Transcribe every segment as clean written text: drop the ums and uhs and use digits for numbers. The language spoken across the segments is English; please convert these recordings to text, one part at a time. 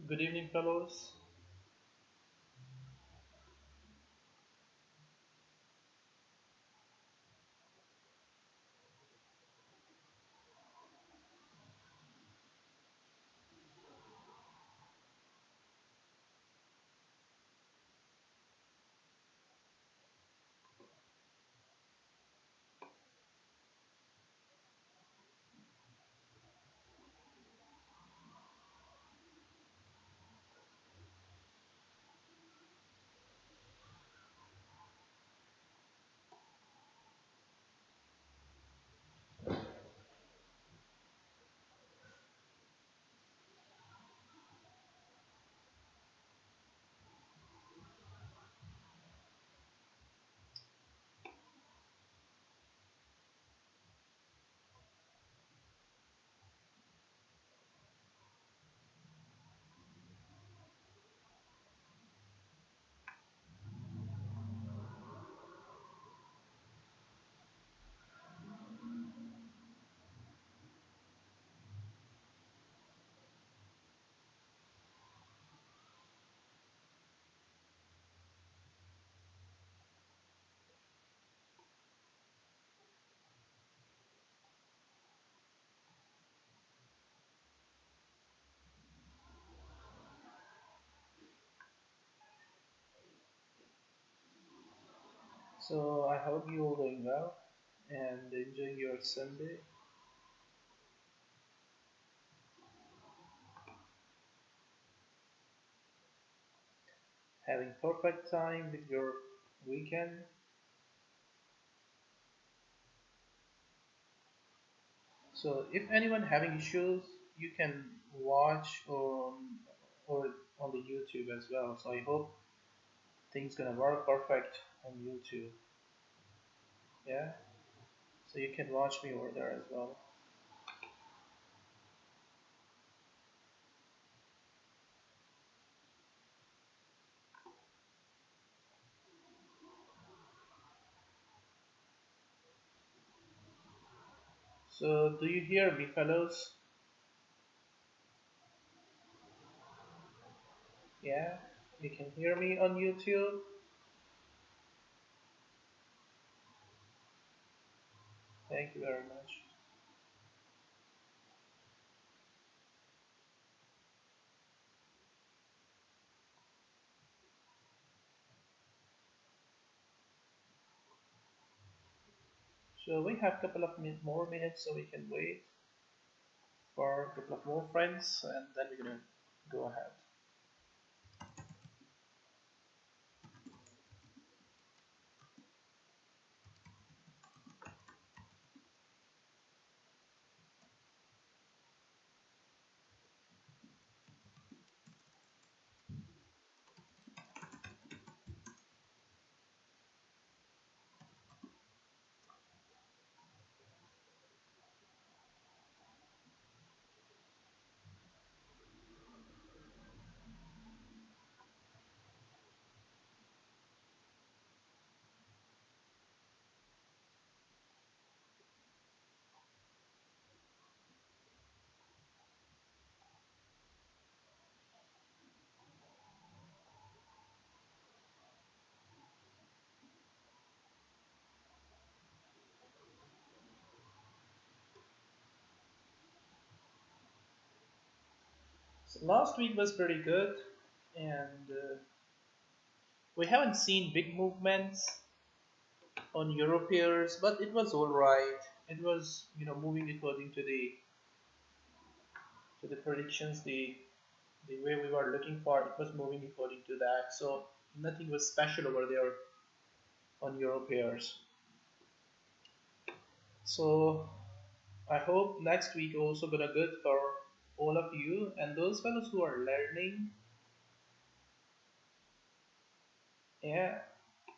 Good evening, fellows. So, I hope you all doing well and enjoying your Sunday, having perfect time with your weekend. So, if anyone having issues, you can watch or on the YouTube as well. So, I hope things gonna work perfect on YouTube. Yeah. So you can watch me over there as well. So, do you hear me, fellows? Yeah. You can hear me on YouTube. Thank you very much. So we have a couple of more minutes, so we can wait for a couple of more friends, and then we're gonna go ahead. So last week was pretty good, and we haven't seen big movements on Europeans, but it was all right. It was, moving according to the predictions, the way we were looking for. It was moving according to that. So nothing was special over there on Europeans. So I hope next week also gonna good for all of you and those fellows who are learning. Yeah.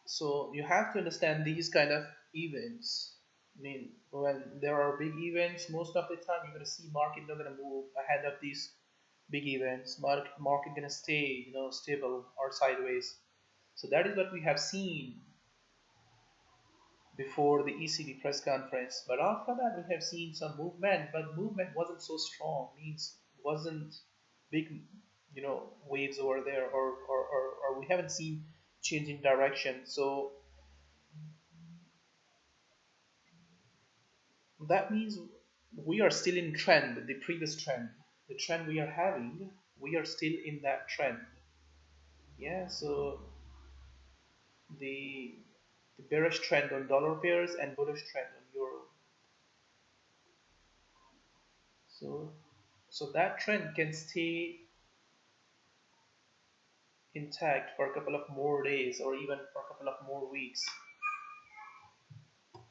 So you have to understand these kind of events. I mean, when there are big events, most of the time you're gonna see market not gonna move ahead of these big events. Market gonna stay, stable or sideways. So that is what we have seen before the ECB press conference. But after that, we have seen some movement, but movement wasn't so strong. Means wasn't big. waves over there, or we haven't seen changing direction. So that means we are still in trend, the previous trend, the trend we are having, we are still in that trend. Yeah, so the the bearish trend on dollar pairs and bullish trend on euro. So that trend can stay intact for a couple of more days or even for a couple of more weeks,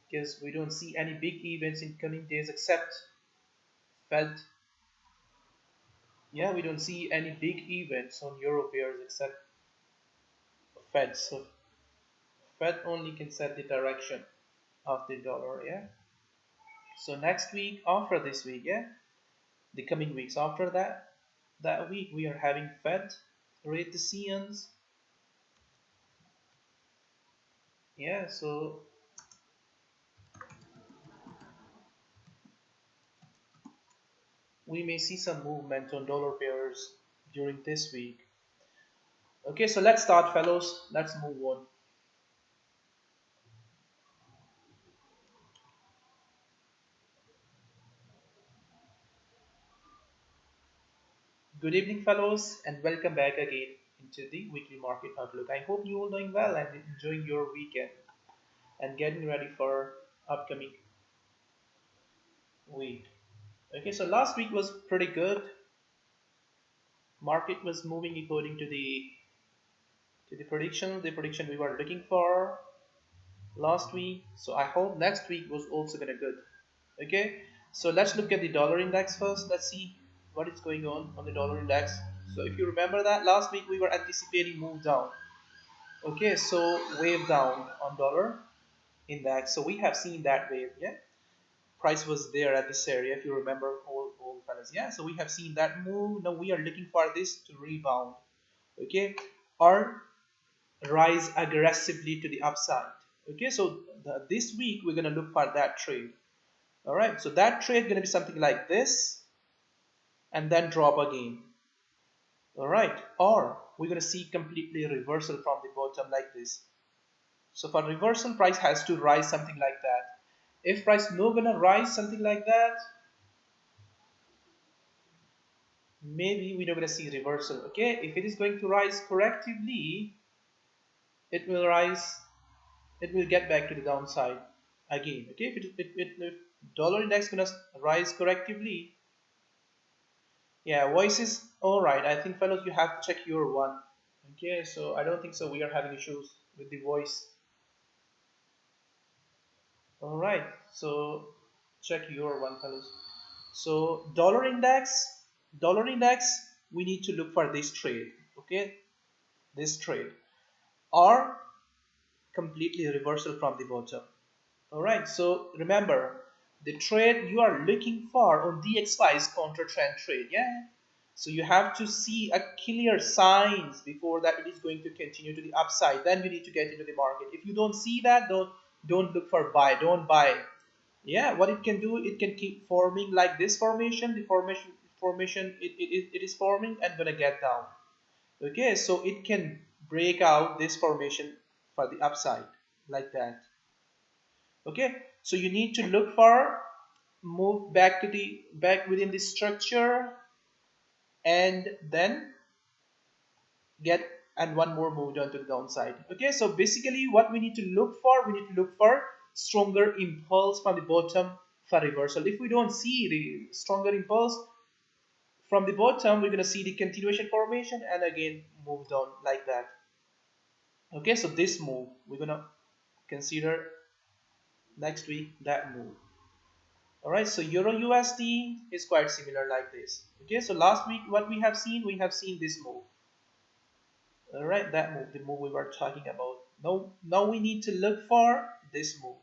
because we don't see any big events in coming days except Fed. Yeah, we don't see any big events on euro pairs except Fed. So Fed only can set the direction of the dollar. Yeah. So next week, after this week, yeah, the coming weeks after that week, we are having Fed rate decisions. Yeah. So we may see some movement on dollar pairs during this week. Okay, so let's start, fellows. Let's move on. Good evening, fellows, and welcome back again into the weekly market outlook. I hope you all doing well and enjoying your weekend and getting ready for upcoming week. Okay, so last week was pretty good. Market was moving according to the prediction we were looking for last week. So I hope next week was also gonna good. Okay, so let's look at the dollar index first. Let's see what is going on the dollar index. So if you remember that last week we were anticipating move down. Okay, so wave down on dollar index. So we have seen that wave. Yeah, price was there at this area if you remember, all fellas. Yeah, so we have seen that move. Now we are looking for this to rebound. Okay, or rise aggressively to the upside. Okay, so this week we're gonna look for that trade. All right, so that trade gonna be something like this and then drop again. All right, or we're gonna see completely reversal from the bottom like this. So for reversal, price has to rise something like that. If price no gonna rise something like that, maybe we're not gonna see reversal. Okay, if it is going to rise correctively, it will rise, it will get back to the downside again. Okay, if dollar index gonna rise correctively, yeah, voice is all right. I think, fellows, you have to check your one. Okay, so I don't think so we are having issues with the voice. All right, so check your one, fellows. So dollar index, we need to look for this trade. Okay, this trade or completely reversal from the bottom. All right, so remember the trade you are looking for on DXY is counter trend trade. Yeah, so you have to see a clear signs before that it is going to continue to the upside. Then we need to get into the market. If you don't see that, don't look for buy. Don't buy. Yeah, what it can do, it can keep forming like this formation. The formation it is forming and gonna get down. Okay, so it can break out this formation for the upside like that. Okay, so you need to look for move back within the structure and then get and one more move down to the downside. Okay, so basically what we need to look for, we need to look for stronger impulse from the bottom for reversal. If we don't see the stronger impulse from the bottom, we're going to see the continuation formation and again move down like that. Okay, so this move we're going to consider next week, that move. All right, so euro USD is quite similar like this. Okay, so last week what we have seen, this move. All right, that move, the move we were talking about. Now we need to look for this move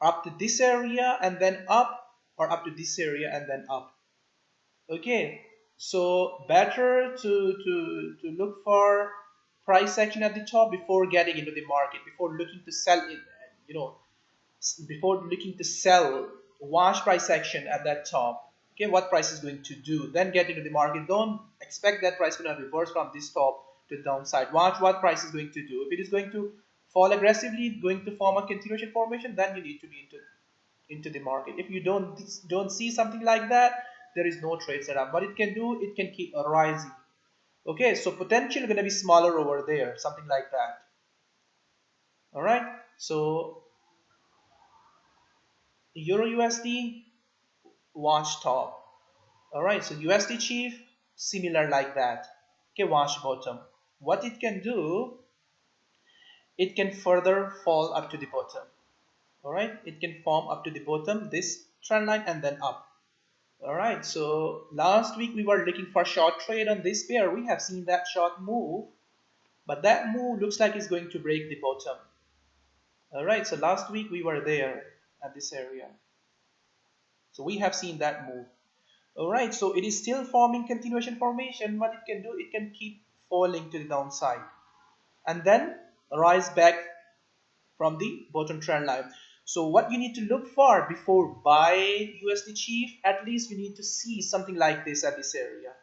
up to this area and then up, or up to this area and then up. Okay, so better to look for price action at the top before getting into the market, before looking to sell it, you know, before looking to sell, watch price action at that top. Okay, what price is going to do, then get into the market. Don't expect that price going to reverse from this top to the downside. Watch what price is going to do. If it is going to fall aggressively, going to form a continuation formation, then you need to be into the market. If you don't see something like that, there is no trade setup. What it can do, it can keep rising. Okay, so potential going to be smaller over there, something like that. All right, so Euro USD, watch top. All right, so USD chief, similar like that. Okay, watch bottom. What it can do, it can further fall up to the bottom. All right, it can form up to the bottom, this trend line, and then up. All right, so last week we were looking for short trade on this pair. We have seen that short move, but that move looks like it's going to break the bottom. All right, so last week we were there at this area. So we have seen that move. All right, so it is still forming continuation formation. What it can do, it can keep falling to the downside and then rise back from the bottom trend line. So what you need to look for before buy USD chief, at least you need to see something like this at this area.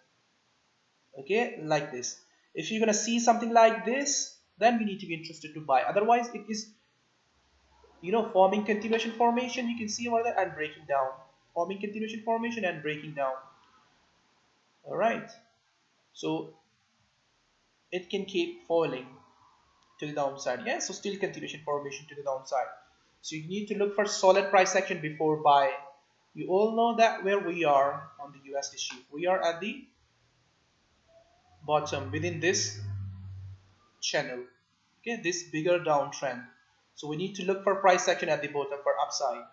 Okay, like this. If you're gonna see something like this, then you need to be interested to buy. Otherwise, it is, forming continuation formation. You can see over there and breaking down. Forming continuation formation and breaking down. All right. So it can keep falling to the downside. Yeah, so still continuation formation to the downside. So you need to look for solid price action before buy. You all know that where we are on the USD sheet. We are at the bottom within this channel. Okay, this bigger downtrend. So we need to look for price action at the bottom for upside.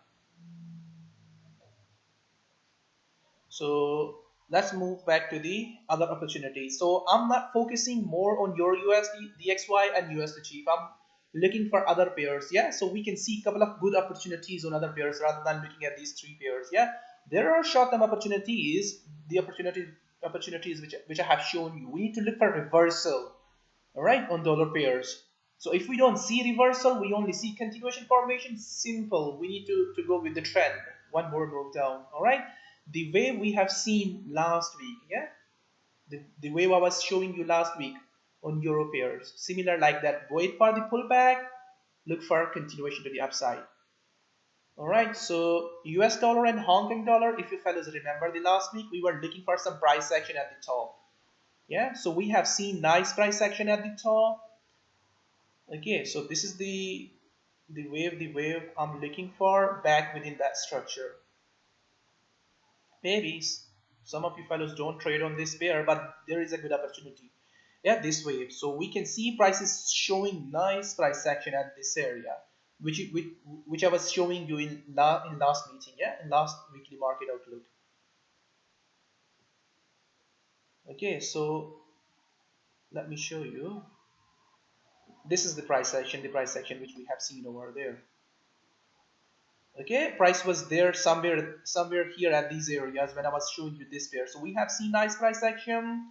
So let's move back to the other opportunities. So I'm not focusing more on your USD, DXY, and USD chief. I'm looking for other pairs. Yeah, so we can see a couple of good opportunities on other pairs rather than looking at these three pairs. Yeah, there are short-term opportunities. The opportunities which I have shown you. We need to look for reversal. All right, on dollar pairs. So if we don't see reversal, we only see continuation formation. Simple. We need to go with the trend. One more move down. All right, the way we have seen last week. Yeah, the way I was showing you last week on euro pairs. Similar like that. Wait for the pullback. Look for continuation to the upside. All right, so US dollar and Hong Kong dollar. If you fellas remember the last week, we were looking for some price action at the top. Yeah, so we have seen nice price action at the top. Okay, so this is the wave I'm looking for back within that structure. Maybe some of you fellows don't trade on this pair, but there is a good opportunity. Yeah, this wave. So we can see prices showing nice price action at this area, which I was showing you in last meeting. Yeah, in last weekly market outlook. Okay, so let me show you. This is the price action which we have seen over there. Okay, price was there somewhere here at these areas when I was showing you this pair. So we have seen nice price action.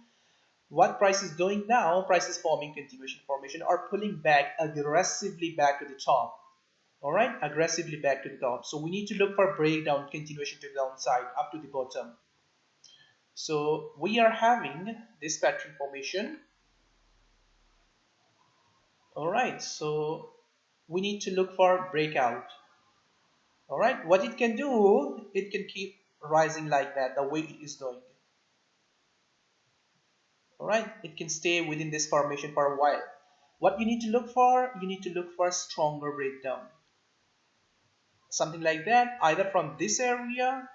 What price is doing now? Price is forming continuation formation or pulling back aggressively back to the top. All right, aggressively back to the top. So we need to look for breakdown, continuation to the downside up to the bottom. So we are having this pattern formation. All right, so we need to look for breakout. All right, what it can do, it can keep rising like that the way it is doing. All right, it can stay within this formation for a while. What you need to look for, you need to look for a stronger breakdown, something like that, either from this area,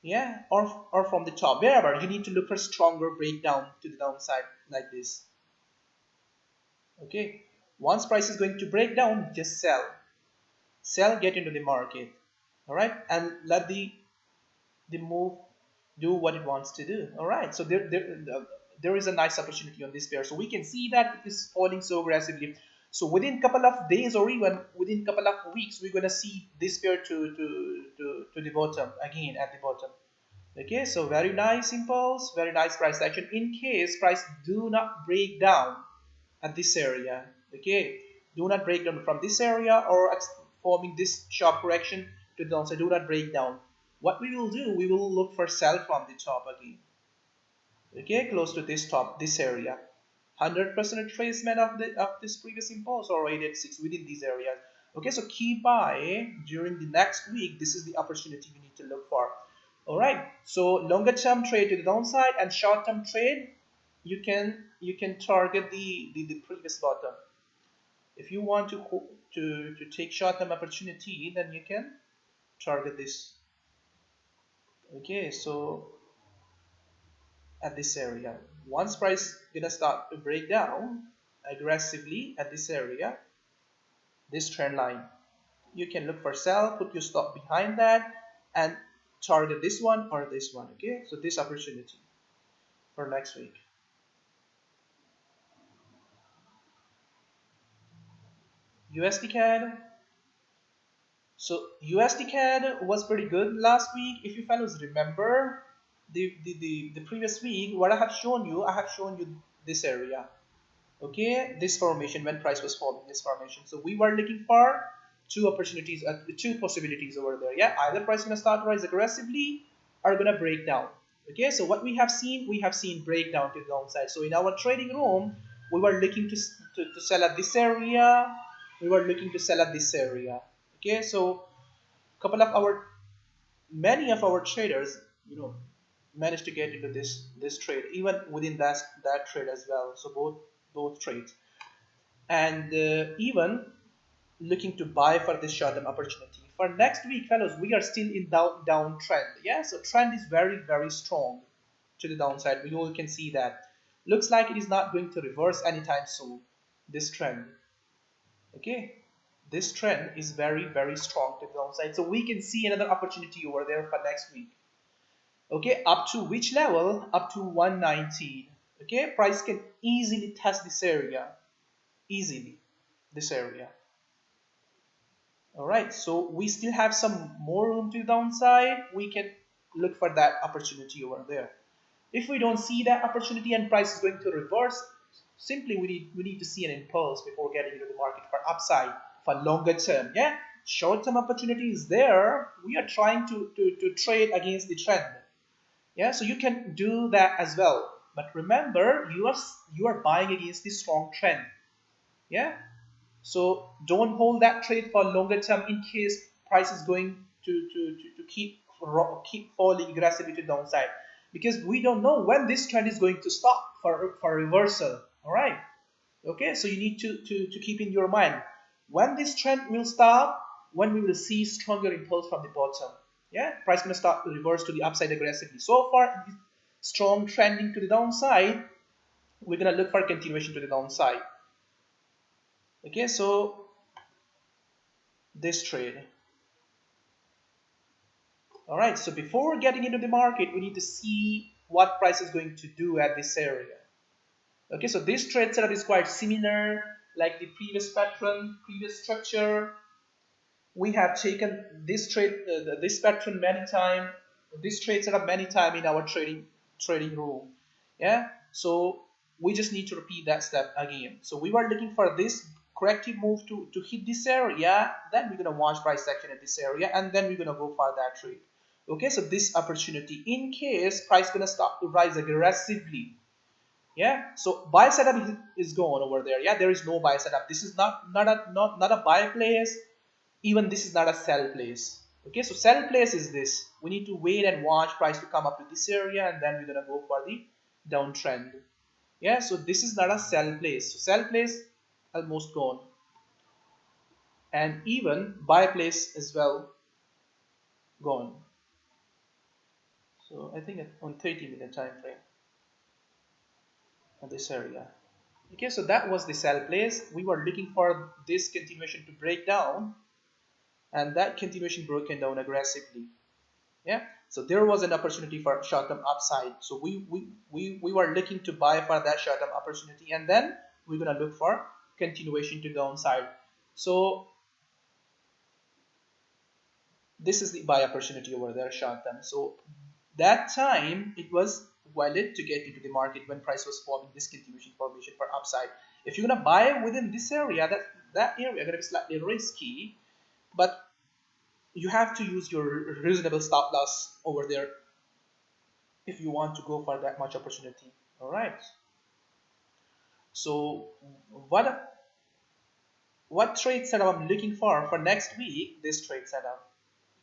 yeah, or from the top, wherever. You need to look for stronger breakdown to the downside like this. Okay, once price is going to break down, just sell, get into the market. All right, and let the move do what it wants to do. All right, so there is a nice opportunity on this pair. So we can see that it is falling so aggressively. So within couple of days or even within couple of weeks, we're gonna see this pair to the bottom again at the bottom. Okay, so very nice impulse, very nice price action. In case price do not break down at this area, okay, do not break down from this area or forming this sharp correction to the downside. Do not break down. What we will do, we will look for sell from the top again. Okay, close to this top, this area. 100% retracement of this previous impulse or 886 within these areas. Okay, so key buy during the next week. This is the opportunity you need to look for. All right, so longer term trade to the downside and short term trade, you can target the previous bottom. If you want to take short term opportunity, then you can target this. Okay, so at this area, once price gonna start to break down aggressively at this area, this trend line, you can look for sell, put your stop behind that, and target this one or this one. Okay, so this opportunity for next week. USD CAD. So USD CAD was pretty good last week. If you fellows remember the previous week, what I have shown you this area. Okay, this formation when price was forming this formation. So we were looking for two opportunities, two possibilities over there. Yeah, either price gonna start to rise aggressively or gonna break down. Okay, so what we have seen breakdown to the downside. So in our trading room, we were looking to sell at this area. We were looking to sell at this area. Okay, so couple of our many of our traders, managed to get into this trade even within that trade as well. So both trades, and even looking to buy for this short-term opportunity for next week, fellows. We are still in downtrend. Yeah, so trend is very strong to the downside. We all can see that. Looks like it is not going to reverse anytime soon, this trend. Okay, this trend is very strong to the downside, so we can see another opportunity over there for next week. Okay, up to which level? Up to 119. Okay, price can easily test this area, easily this area. All right, so we still have some more room to the downside. We can look for that opportunity over there. If we don't see that opportunity and price is going to reverse, simply we need to see an impulse before getting into the market for upside for longer term. Yeah, short term opportunity is there. We are trying to trade against the trend. Yeah, so you can do that as well. But remember, you are buying against the strong trend. Yeah, so don't hold that trade for longer term in case price is going to keep falling aggressively to downside, because we don't know when this trend is going to stop for reversal. All right. Okay, so you need to keep in your mind when this trend will stop, when we will see stronger impulse from the bottom. Yeah, price gonna start to reverse to the upside aggressively. So far, strong trending to the downside. We're gonna look for continuation to the downside. Okay, so this trade. All right, so before getting into the market, we need to see what price is going to do at this area. Okay, so this trade setup is quite similar like the previous pattern, previous structure. We have taken this trade, this pattern many times, this trade setup many times in our trading room. Yeah, so we just need to repeat that step again. So we were looking for this corrective move to hit this area, then we're gonna watch price action at this area, and then we're gonna go for that trade. Okay, so this opportunity in case price gonna start to rise aggressively. Yeah, so buy setup is gone over there. Yeah, there is no buy setup. This is not a buy place. Even this is not a sell place. Okay, so sell place is this. We need to wait and watch price to come up to this area, and then we're gonna go for the downtrend. Yeah, so this is not a sell place. So sell place almost gone, and even buy place as well gone. So I think on 30-minute time frame on this area. Okay, so that was the sell place. We were looking for this continuation to break down, and that continuation broken down aggressively. Yeah, so there was an opportunity for short-term upside. So we were looking to buy for that short-term opportunity, and then we're gonna look for continuation to downside. So this is the buy opportunity over there, short-term. So that time it was valid to get into the market when price was forming this continuation formation for upside. If you're gonna buy within this area, that area gonna be slightly risky, but you have to use your reasonable stop loss over there if you want to go for that much opportunity. All right. So what trade setup I'm looking for next week? This trade setup.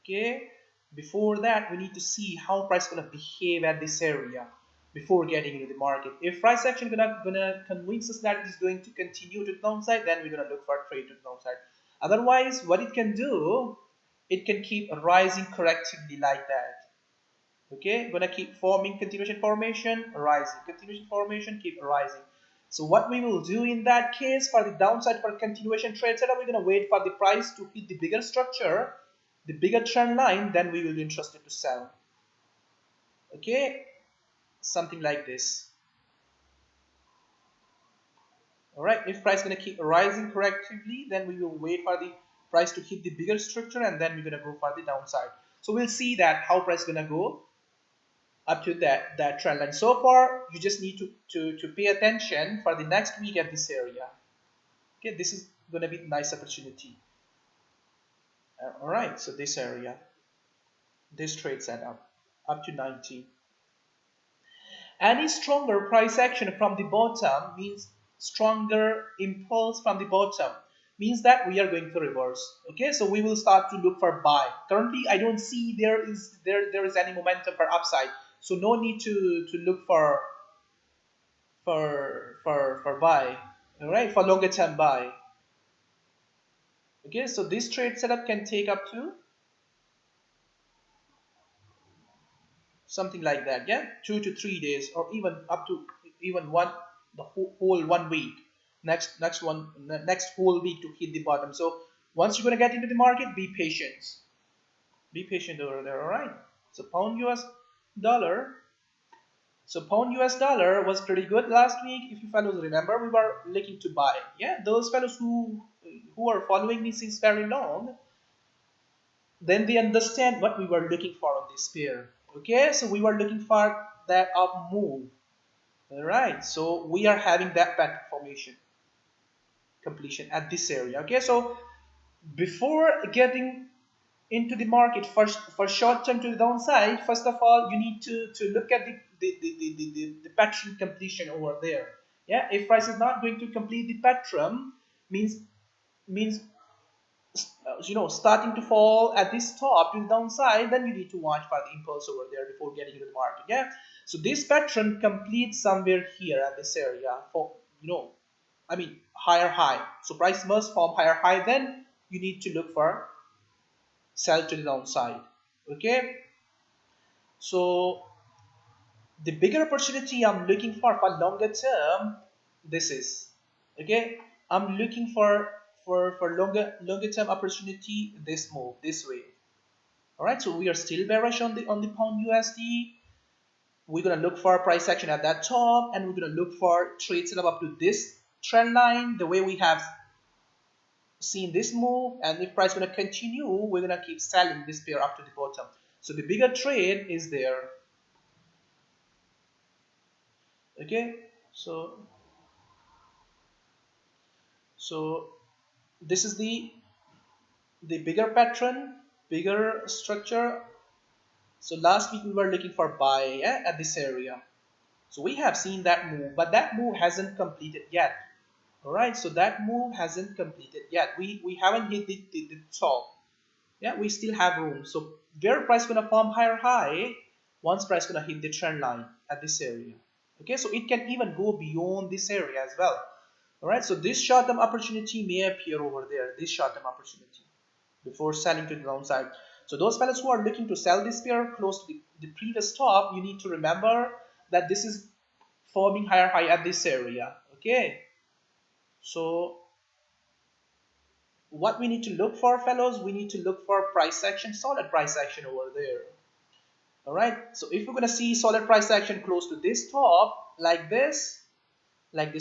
Okay. Before that, we need to see how price gonna behave at this area before getting into the market. If price action gonna convince us that it is going to continue to the downside, then we're gonna look for a trade to the downside. Otherwise, what it can do, it can keep rising correctively like that. Okay, gonna keep forming continuation formation, rising, continuation formation, keep rising. So what we will do in that case for the downside for continuation trade setup, we're gonna wait for the price to hit the bigger structure, the bigger trend line, then we will be interested to sell. Okay, something like this. All right, if price gonna keep rising correctively, then we will wait for the price to hit the bigger structure, and then we're gonna go for the downside. So we'll see that how price gonna go up to that trend line. So far, you just need to pay attention for the next week at this area. Okay, this is gonna be a nice opportunity. All right, so this area, this trade setup up to 90. Any stronger price action from the bottom means stronger impulse from the bottom, means that we are going to reverse. Okay, so we will start to look for buy. Currently, I don't see there is any momentum for upside, so no need to look for buy. All right, for longer term buy. Okay, so this trade setup can take up to something like that. Yeah, 2 to 3 days, or even up to even the whole 1 week. Next whole week to hit the bottom. So once you're gonna get into the market, be patient. Be patient over there. All right. So pound US dollar. So pound US dollar was pretty good last week. If you fellows remember, we were looking to buy. Yeah, those fellows who are following me since very long, then they understand what we were looking for on this pair. Okay, so we were looking for that up move. All right, so we are having that pattern formation completion at this area. Okay, so before getting into the market for short term to the downside, first of all, you need to look at the pattern completion over there. Yeah, if price is not going to complete the pattern, means starting to fall at this top to the downside, then you need to watch for the impulse over there before getting into the market. Yeah, so this pattern completes somewhere here at this area for I mean higher high. So price must form higher high, then you need to look for sell to the downside. Okay, so the bigger opportunity I'm looking for longer term, this is okay. I'm looking for longer term opportunity, this move this way. All right, so we are still bearish on the pound USD. We're gonna look for price action at that top, and we're gonna look for trade setup up to this trend line, the way we have seen this move. And if price gonna continue, we're gonna keep selling this pair up to the bottom. So the bigger trade is there. Okay, so this is the bigger pattern, bigger structure. So last week we were looking for buy, yeah, at this area. So we have seen that move, but that move hasn't completed yet. All right, so that move hasn't completed yet. We haven't hit the top. Yeah, we still have room. So where price gonna form higher high, once price gonna hit the trend line at this area. Okay, so it can even go beyond this area as well. All right, so this short-term opportunity may appear over there, this short-term opportunity, before selling to the downside. So those fellows who are looking to sell this pair close to the previous top, you need to remember that this is forming higher high at this area. Okay, so what we need to look for, fellows, we need to look for price action, solid price action over there. All right, so if we're going to see solid price action close to this top like this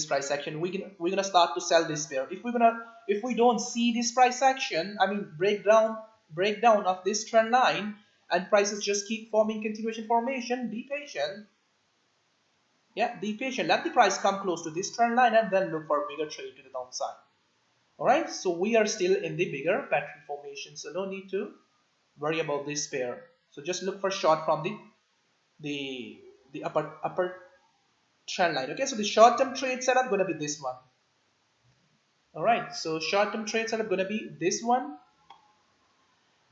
price action, we're gonna start to sell this pair. If we don't see this price action, I mean breakdown of this trend line, and prices just keep forming continuation formation, be patient. Yeah, be patient, let the price come close to this trend line, and then look for a bigger trade to the downside. All right, so we are still in the bigger pattern formation, so no need to worry about this pair. So just look for short from the the upper trend line. Okay, so the short term trade setup gonna be this one. All right, so short term trade setup gonna be this one,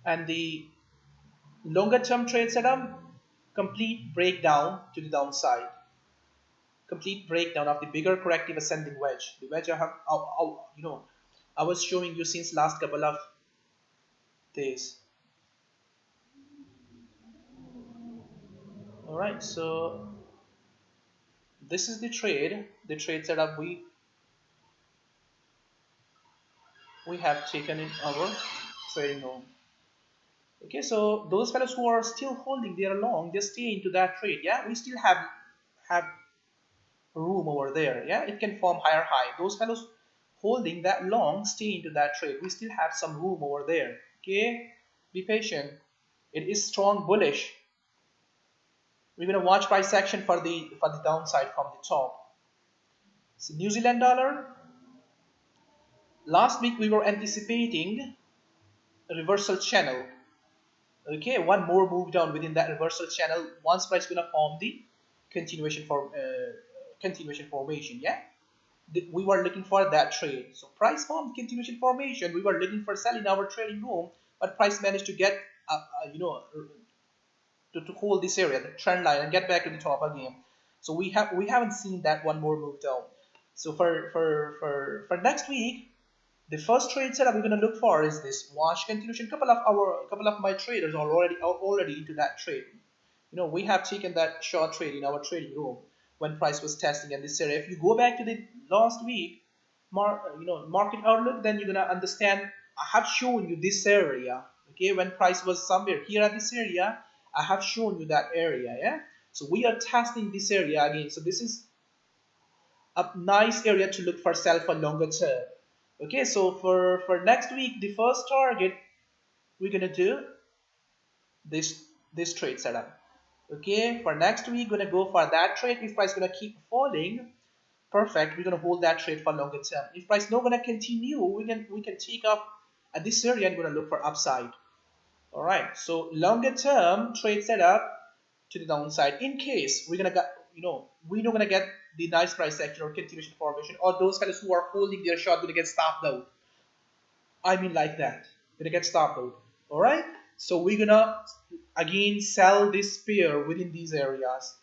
and the longer term trade setup, complete breakdown to the downside, complete breakdown of the bigger corrective ascending wedge, the wedge I have, I was showing you since last couple of days. All right, so this is the trade setup we have taken in our trading room. Okay, so those fellows who are still holding their long, they stay into that trade. Yeah, we still have room over there. Yeah, it can form higher high. Those fellows holding that long, stay into that trade. We still have some room over there. Okay, be patient. It is strong bullish. We're gonna watch price action for the downside from the top. So New Zealand dollar. Last week we were anticipating a reversal channel. Okay, one more move down within that reversal channel. Once price gonna form the continuation for continuation formation. Yeah, we were looking for that trade. So price formed continuation formation. We were looking for sell in our trading room, but price managed to get to hold this area, the trend line, and get back to the top again. So we haven't seen that one more move down. So for next week, the first trade setup we're going to look for is this wash continuation. Couple of my traders are already into that trade. We have taken that short trade in our trading room when price was testing at this area. If you go back to the last week market outlook, then you're gonna understand. I have shown you this area. Okay, when price was somewhere here at this area, I have shown you that area. Yeah, so we are testing this area again. So this is a nice area to look for sell for longer term. Okay, so for next week, the first target we're gonna do this trade setup. Okay, for next week, gonna go for that trade. If price gonna keep falling, perfect. We're gonna hold that trade for longer term. If price not gonna continue, we can take up at this area and gonna look for upside. All right, so longer term trade setup to the downside. In case we're gonna get, we're not gonna get the nice price action or continuation formation, or those guys who are holding their short gonna get stopped out. I mean like that. Gonna get stopped out. All right. So we're gonna again sell this pair within these areas.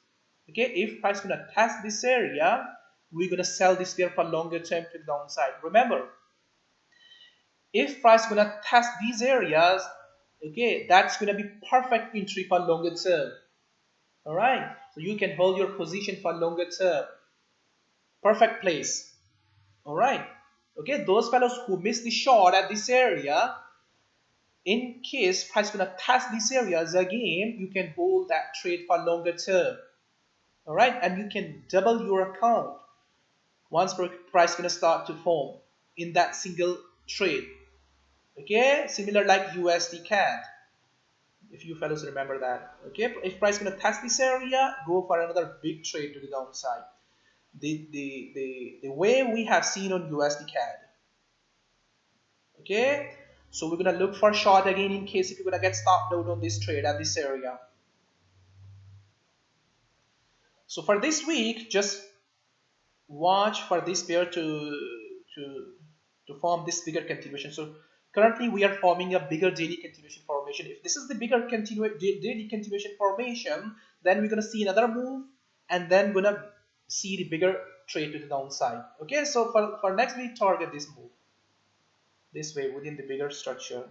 Okay. If price gonna test this area, we're gonna sell this pair for longer term to the downside. Remember, if price gonna test these areas, okay, that's gonna be perfect entry for longer term. All right. So you can hold your position for longer term. Perfect place. All right. Okay. Those fellows who miss the short at this area, in case price gonna test these areas again, you can hold that trade for longer term. All right, and you can double your account once price gonna start to form in that single trade. Okay, similar like USD CAD. If you fellows remember that. Okay, if price gonna test this area, go for another big trade to the downside. The way we have seen on USD CAD. Okay, so we're gonna look for short again in case if you're gonna get stopped out on this trade at this area. So for this week, just watch for this pair to form this bigger continuation. So currently we are forming a bigger daily continuation formation. If this is the bigger daily continuation formation, then we're gonna see another move, and then gonna see the bigger trade to the downside. Okay, so for next week, target this move this way within the bigger structure,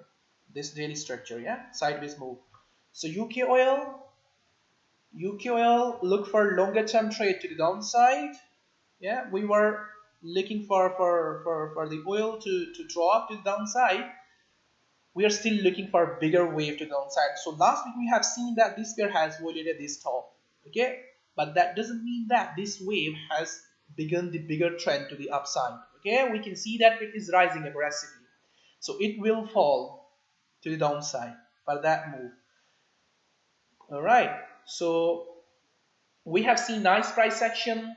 this daily structure. Yeah, sideways move. So UK oil, look for longer term trade to the downside. Yeah, we were looking for the oil to drop to the downside. We are still looking for a bigger wave to the downside. So last week we have seen that this pair has violated this top. Okay, but that doesn't mean that this wave has begun the bigger trend to the upside. Okay, we can see that it is rising aggressively. So it will fall to the downside for that move. All right, so we have seen nice price action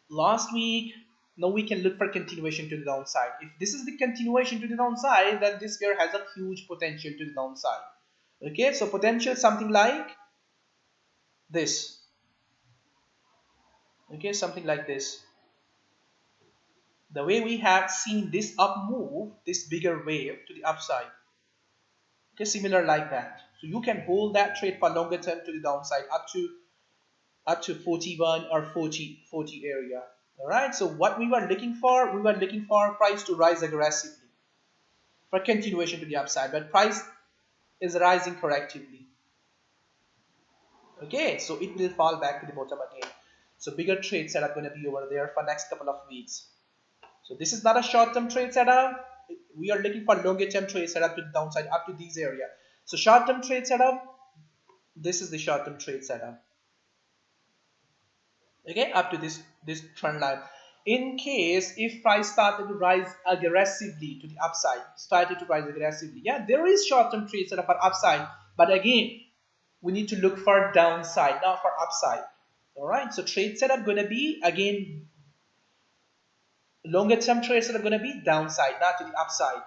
last week. Now we can look for continuation to the downside. If this is the continuation to the downside, then this pair has a huge potential to the downside. Okay, so potential something like this. Okay, something like this. The way we have seen this up move, this bigger wave to the upside. Okay, similar like that. So you can hold that trade for longer term to the downside up to 41 or 40 area. All right. So what we were looking for price to rise aggressively for continuation to the upside, but price is rising correctively. Okay, so it will fall back to the bottom again. So bigger trades are going to be over there for next couple of weeks. So this is not a short-term trade setup. We are looking for longer-term trade setup to the downside up to this area. So short-term trade setup. This is the short-term trade setup. Okay, up to this trend line. In case if price started to rise aggressively to the upside, yeah, there is short-term trade setup for upside, but again, we need to look for downside, not for upside. All right, so trade setup going to be again longer term trade setup going to be downside, not to the upside.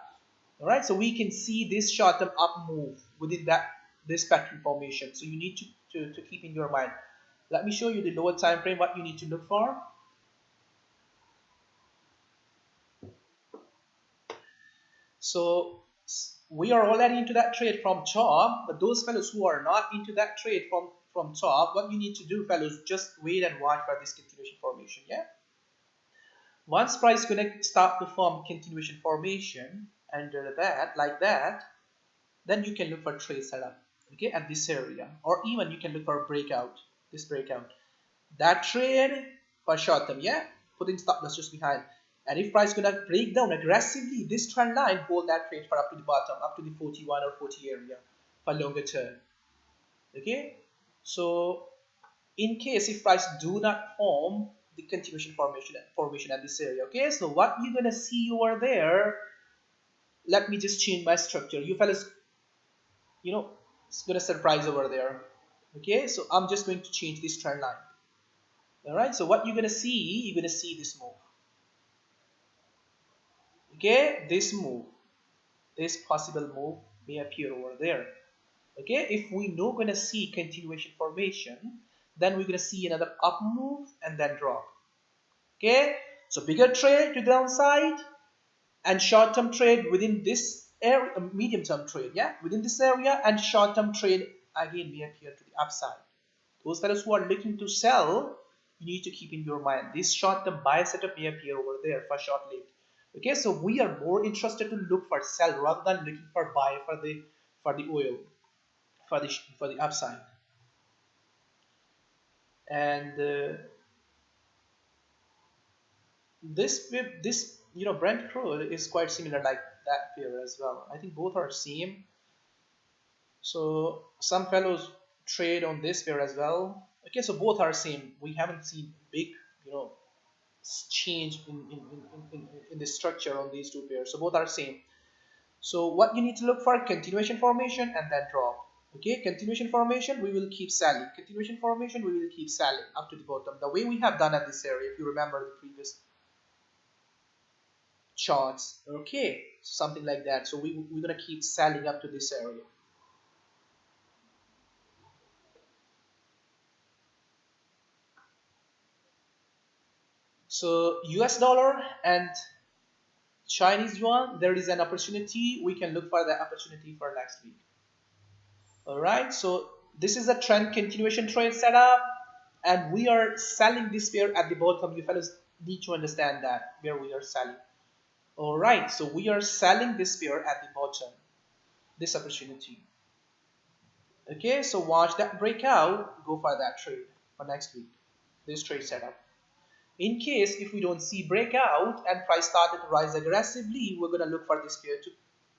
All right, so we can see this short-term up move within this pattern formation. So you need to keep in your mind. Let me show you the lower time frame. What you need to look for. So we are already into that trade from top, but those fellows who are not into that trade from top, what you need to do, fellows, just wait and watch for this continuation formation. Yeah. Once price gonna start to form continuation formation under that, like that, then you can look for trade setup, okay, at this area, or even you can look for a breakout, this breakout, that trade for short term, yeah, putting stop loss just behind. And if price gonna break down aggressively this trend line, hold that trade for up to the bottom, up to the 41 or 40 area for longer term. Okay, so in case if price do not form the continuation formation at this area, okay, so what you're gonna see over there, let me just change my structure. You fellas, it's gonna surprise over there. Okay, so I'm just going to change this trend line. All right, so what you're gonna see this move. Okay, this move, this possible move may appear over there. Okay, if we know gonna see continuation formation, then we're gonna see another up move and then drop. Okay, so bigger trade to the downside and short-term trade within this area, medium-term trade, yeah, within this area, and short-term trade again may appear to the upside. Those fellows who are looking to sell, you need to keep in your mind this short-term buy setup may appear over there for short-lived. Okay, so we are more interested to look for sell rather than looking for buy for the oil, for the upside. And this Brent crude is quite similar like that pair as well. I think both are same. So some fellows trade on this pair as well. Okay, so both are same. We haven't seen big you know change in the structure on these two pairs. So both are same. So what you need to look for, continuation formation and then drop. Okay, continuation formation, we will keep selling. Continuation formation, we will keep selling up to the bottom. The way we have done at this area, if you remember the previous charts. Okay, something like that. So we're gonna keep selling up to this area. So US dollar and Chinese yuan, there is an opportunity. We can look for that opportunity for next week. All right, so this is a trend continuation trade setup, and we are selling this pair at the bottom. You fellas need to understand that where we are selling. All right, so we are selling this pair at the bottom, this opportunity. Okay, so watch that breakout, go for that trade for next week, this trade setup. In case if we don't see breakout and price started to rise aggressively, we're gonna look for this pair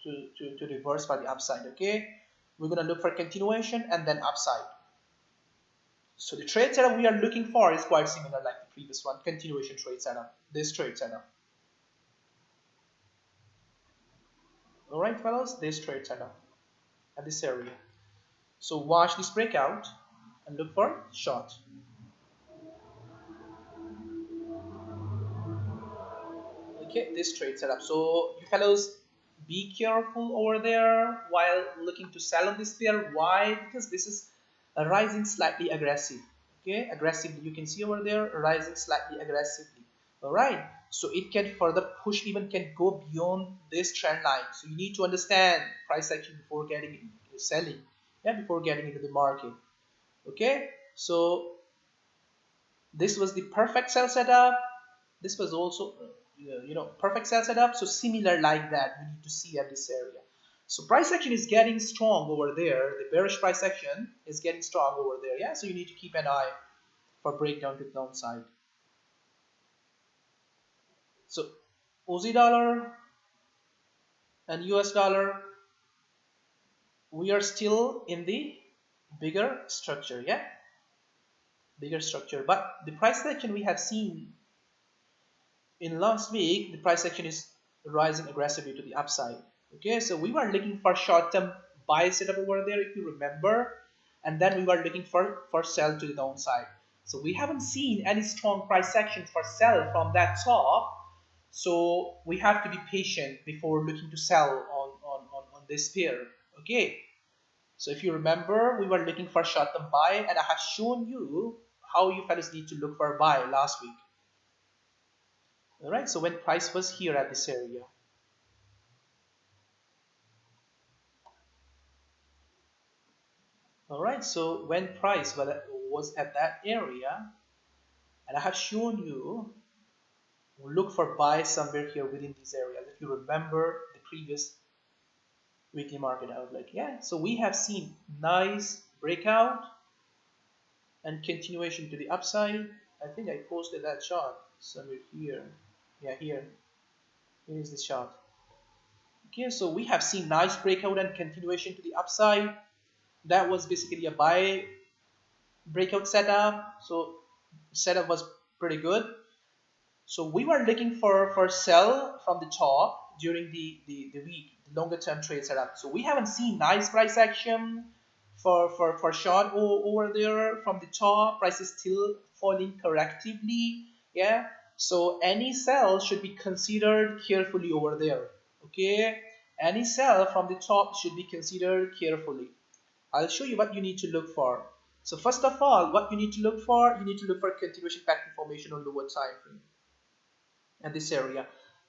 to reverse for the upside. Okay, we're gonna look for continuation and then upside. So the trade setup we are looking for is quite similar like the previous one, continuation trade setup, this trade setup. All right, fellows, this trade setup at this area. So watch this breakout and look for short. Okay, this trade setup. So you fellows be careful over there while looking to sell on this pair. Why? Because this is a rising slightly aggressive. Okay, aggressively, you can see over there rising slightly aggressively. All right, so it can further push, even can go beyond this trend line. So you need to understand price action before getting into selling, yeah, before getting into the market. Okay, so this was the perfect sell setup. This was also perfect sell setup. So similar like that we need to see at this area. So price action is getting strong over there. The bearish price action is getting strong over there. Yeah, so you need to keep an eye for breakdown to the downside. So Aussie dollar and US dollar, we are still in the bigger structure. Yeah, bigger structure, but the price action we have seen in last week, the price action is rising aggressively to the upside. Okay, so we were looking for short-term buy setup over there, if you remember, and then we were looking for sell to the downside. So we haven't seen any strong price action for sell from that top. So we have to be patient before looking to sell on this pair. Okay, so if you remember, we were looking for short-term buy, and I have shown you how you fellas need to look for buy last week. All right, so when price was here at this area, all right, so when price was at that area, and I have shown you look for buy somewhere here within these areas. If you remember the previous weekly market outlook, yeah, so we have seen nice breakout and continuation to the upside. I think I posted that chart somewhere here. Yeah, here is the chart. Okay, so we have seen nice breakout and continuation to the upside. That was basically a buy breakout setup. So setup was pretty good. So we were looking for sell from the top during the week, the longer term trade setup. So we haven't seen nice price action for short over there from the top. Price is still falling correctively. Yeah. So any sell should be considered carefully over there. Okay. Any sell from the top should be considered carefully. I'll show you what you need to look for. So first of all, what you need to look for, you need to look for continuation pattern formation on lower time frame at this area.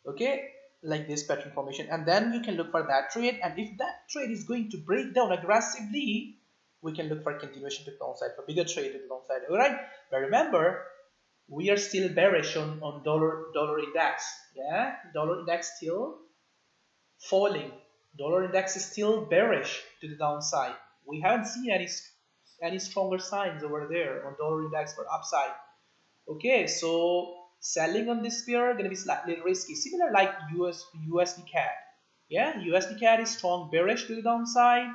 Okay, like this pattern formation, and then you can look for that trade. And if that trade is going to break down aggressively, we can look for continuation to the downside, for bigger trade to the downside. All right, but remember, we are still bearish on dollar index. Yeah, dollar index still falling. Dollar index is still bearish to the downside. We haven't seen any stronger signs over there on dollar index for upside. Okay, so selling on this pair going to be slightly risky, similar like USD CAD. Yeah, USD CAD is strong bearish to the downside.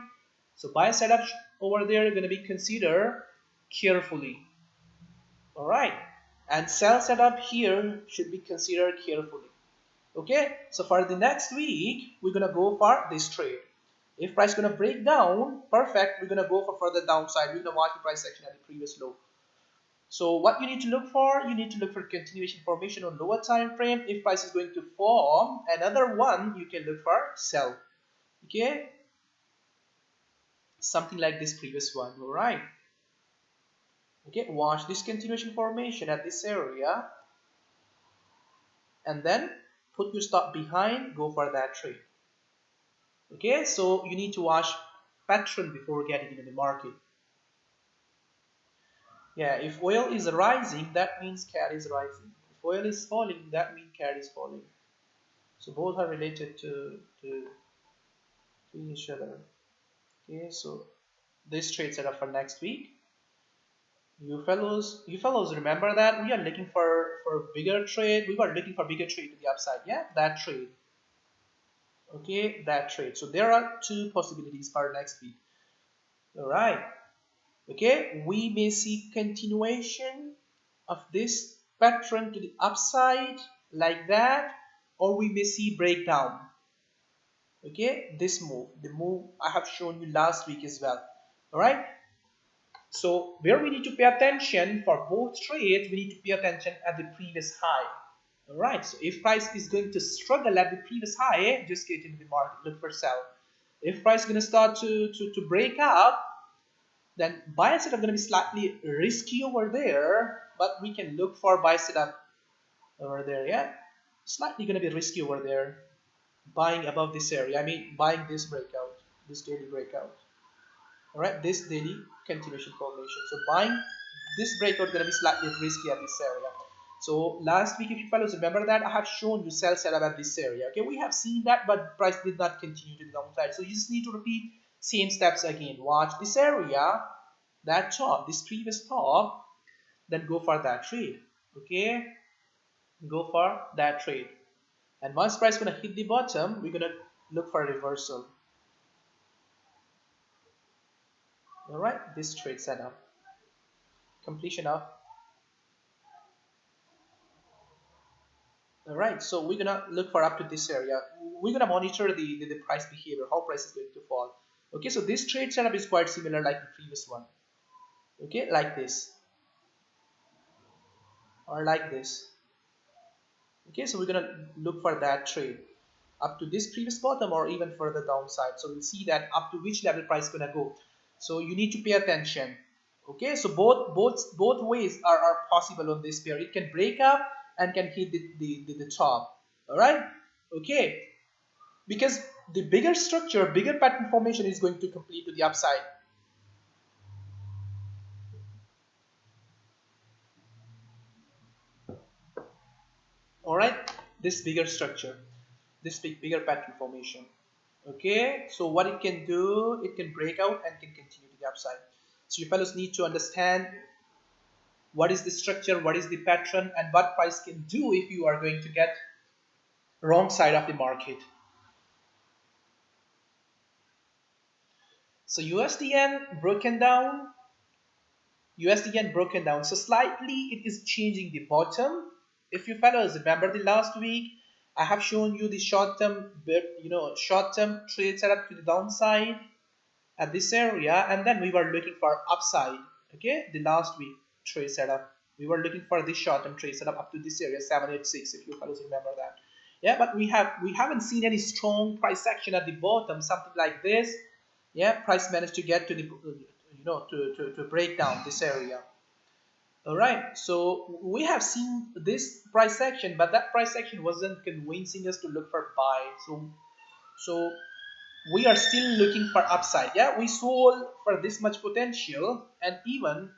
So buy setup over there going to be considered carefully. All right, and sell setup here should be considered carefully. Okay, so for the next week, we're gonna go for this trade. If price gonna break down, perfect, we're gonna go for further downside. We're gonna watch the price action at the previous low. So what you need to look for, you need to look for continuation formation on lower time frame. If price is going to form another one, you can look for sell. Okay, something like this previous one. All right. Okay, watch this continuation formation at this area, and then put your stop behind, go for that trade. Okay, so you need to watch pattern before getting into the market. Yeah, if oil is rising, that means CAD is rising. If oil is falling, that means CAD is falling. So both are related to each other. Okay, so this trade setup for next week. You fellows remember that we are looking for bigger trade. We were looking for bigger trade to the upside. Yeah, that trade. Okay, that trade. So there are two possibilities for next week. All right. Okay, we may see continuation of this pattern to the upside like that, or we may see breakdown. Okay, this move, the move I have shown you last week as well. All right, so where we need to pay attention for both trades, we need to pay attention at the previous high. All right. So if price is going to struggle at the previous high, just get into the market, look for sell. If price is going to start to break up, then buy setup going to be slightly risky over there, but we can look for buy setup over there. Yeah, slightly going to be risky over there. Buying above this area. I mean, buying this breakout, this daily breakout. All right, this daily continuation formation. So buying this breakout going to be slightly risky at this area. So last week, if you fellows remember that, I have shown you sell setup at this area. Okay, we have seen that, but price did not continue to the downside. So you just need to repeat same steps again. Watch this area, that top, this previous top, then go for that trade. Okay, go for that trade. And once price gonna hit the bottom, we're gonna look for a reversal. All right, this trade setup, completion of. All right, so we're gonna look for up to this area. We're gonna monitor the price behavior, how price is going to fall. Okay, so this trade setup is quite similar like the previous one. Okay, like this or like this. Okay, so we're gonna look for that trade up to this previous bottom or even further downside. So we'll see that up to which level price is gonna go. So you need to pay attention. Okay, so both ways are possible on this pair. It can break up and can hit the top. All right. Okay, because the bigger structure, bigger pattern formation is going to complete to the upside. All right, this bigger structure, this bigger pattern formation. Okay, so what it can do, it can break out and can continue to the upside. So you fellows need to understand what is the structure, what is the pattern, and what price can do if you are going to get wrong side of the market. So USDN broken down, USDN broken down. So slightly it is changing the bottom. If you fellows remember the last week, I have shown you the short-term, short-term trade setup to the downside at this area, and then we were looking for upside. Okay, the last week trade setup, we were looking for this short-term trade setup up to this area 786, if you fellows remember that. Yeah, but we haven't seen any strong price action at the bottom, something like this. Yeah, price managed to get to the to break down this area. All right, so we have seen this price action, but that price action wasn't convincing us to look for buy. So we are still looking for upside. Yeah, we sold for this much potential, and even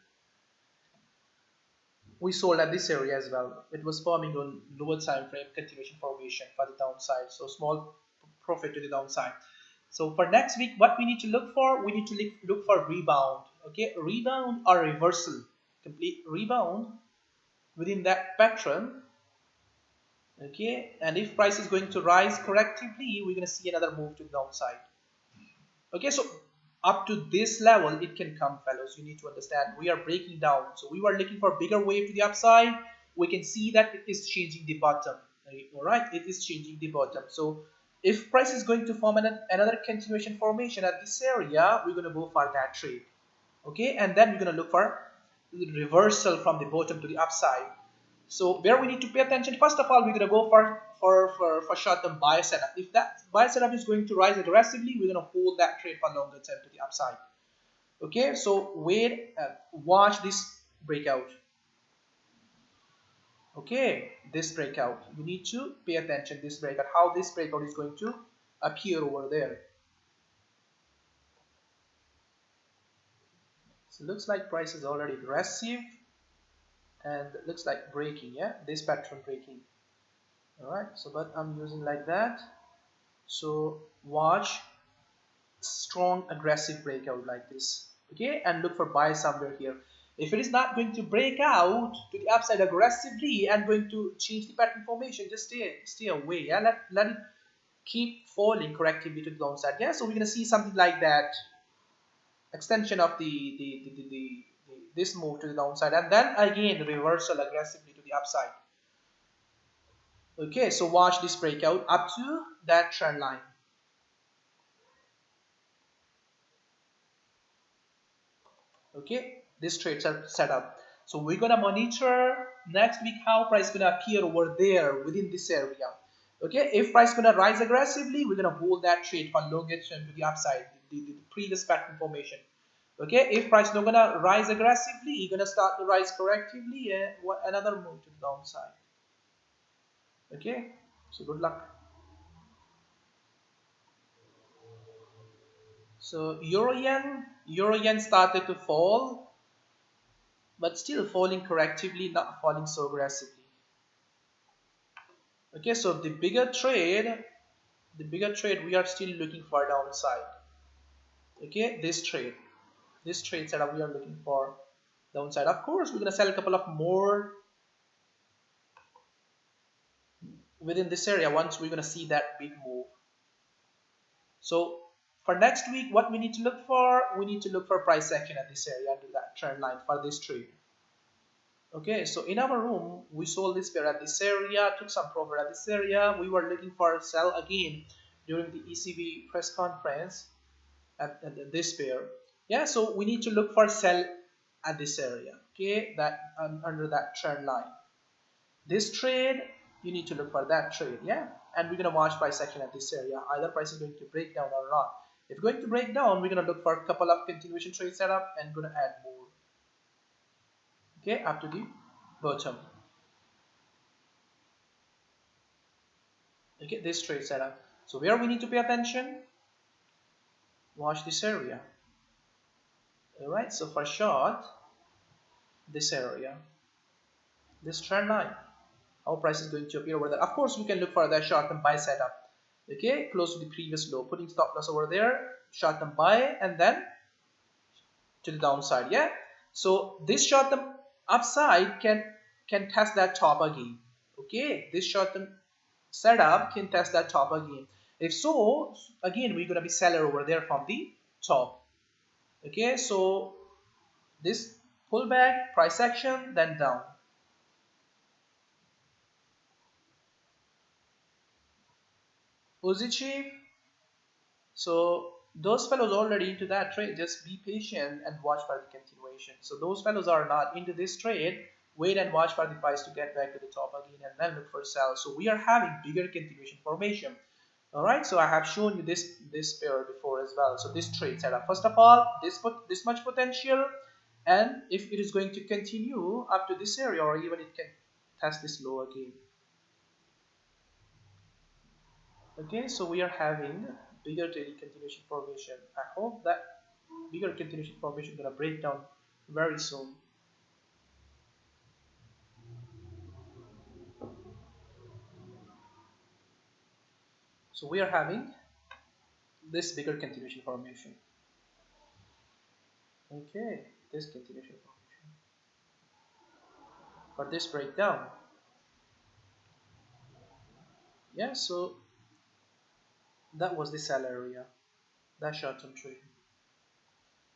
we sold at this area as well. It was forming on lower time frame continuation formation for the downside, so small profit to the downside. So for next week, what we need to look for, we need to look for rebound. Okay, rebound or reversal, complete rebound within that pattern. Okay, and if price is going to rise correctively, we're going to see another move to the downside. Okay, so up to this level it can come, fellows. You need to understand we are breaking down. So we were looking for bigger wave to the upside. We can see that it is changing the bottom. All right, it is changing the bottom. So if price is going to form another continuation formation at this area, we're going to go for that trade. Okay, and then we're going to look for reversal from the bottom to the upside. So where we need to pay attention, first of all, we're going to go for short-term buy setup. If that buy setup is going to rise aggressively, we're going to hold that trade for longer term to the upside. Okay, so wait, watch this breakout. Okay, this breakout, you need to pay attention this breakout, how this breakout is going to appear over there. So it looks like price is already aggressive and looks like breaking. Yeah, this pattern breaking. All right, so but I'm using like that. So watch strong aggressive breakout like this. Okay, and look for buy somewhere here. If it is not going to break out to the upside aggressively and going to change the pattern formation, just stay away. Yeah, let it keep falling correctively to the downside. Yeah, so we're gonna see something like that, extension of this move to the downside, and then again reversal aggressively to the upside. Okay, so watch this breakout up to that trend line. Okay, this trade setup. So we're gonna monitor next week how price gonna appear over there within this area. Okay, if price gonna rise aggressively, we're gonna hold that trade for longer term to the upside, the previous pattern formation. Okay, if price not gonna rise aggressively, you're gonna start to rise correctively and another move to the downside. Okay, so good luck. So euro yen started to fall, but still falling correctively, not falling so aggressively. Okay, so the bigger trade we are still looking for downside. Okay, this trade setup we are looking for downside. Of course, we're gonna sell a couple of more within this area once we're gonna see that big move. So for next week, what we need to look for, we need to look for price action at this area under that trend line for this trade. Okay, so in our room, we sold this pair at this area, took some profit at this area. We were looking for a sell again during the ECB press conference at this pair. Yeah, so we need to look for sell at this area. Okay, that under that trend line. This trade, you need to look for that trade. Yeah, and we're gonna watch price action at this area. Either price is going to break down or not. If going to break down, we're gonna look for a couple of continuation trade setup and gonna add more. Okay, up to the bottom. Okay, this trade setup. So where we need to pay attention, watch this area. All right, so for short, this area, this trend line, how price is going to appear over there. Of course, we can look for that short term buy setup. Okay, close to the previous low, putting stop loss over there, short term buy, and then to the downside. Yeah, so this short term upside can test that top again. Okay, this short term setup can test that top again. If so, again we're gonna be seller over there from the top. Okay, so this pullback, price action, then down. Positive. So those fellows already into that trade. Just be patient and watch for the continuation. So those fellows are not into this trade. Wait and watch for the price to get back to the top again and then look for sell. So we are having bigger continuation formation. All right, so I have shown you this pair before as well. So this trade setup, first of all, this much potential, and if it is going to continue up to this area or even it can test this low again. Okay, so we are having bigger daily continuation formation. I hope that bigger continuation formation gonna break down very soon. So we are having this bigger continuation formation. Okay, this continuation formation. For this breakdown, yeah, so that was the sell area, that short-term trade.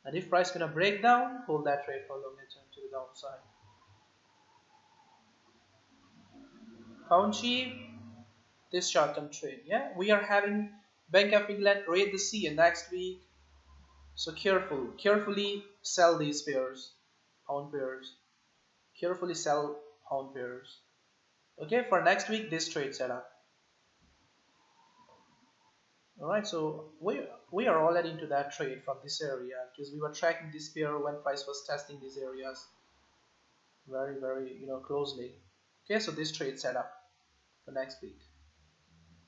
And if price gonna break down, hold that trade for longer term to the downside. Pound cheap, this short-term trade. Yeah, we are having Bank of England rate the C next week. So carefully sell these pairs, pound pairs. Carefully sell pound pairs. Okay, for next week, this trade setup. All right, so we are already into that trade from this area because we were tracking this pair when price was testing these areas very closely. Okay, so this trade setup for next week.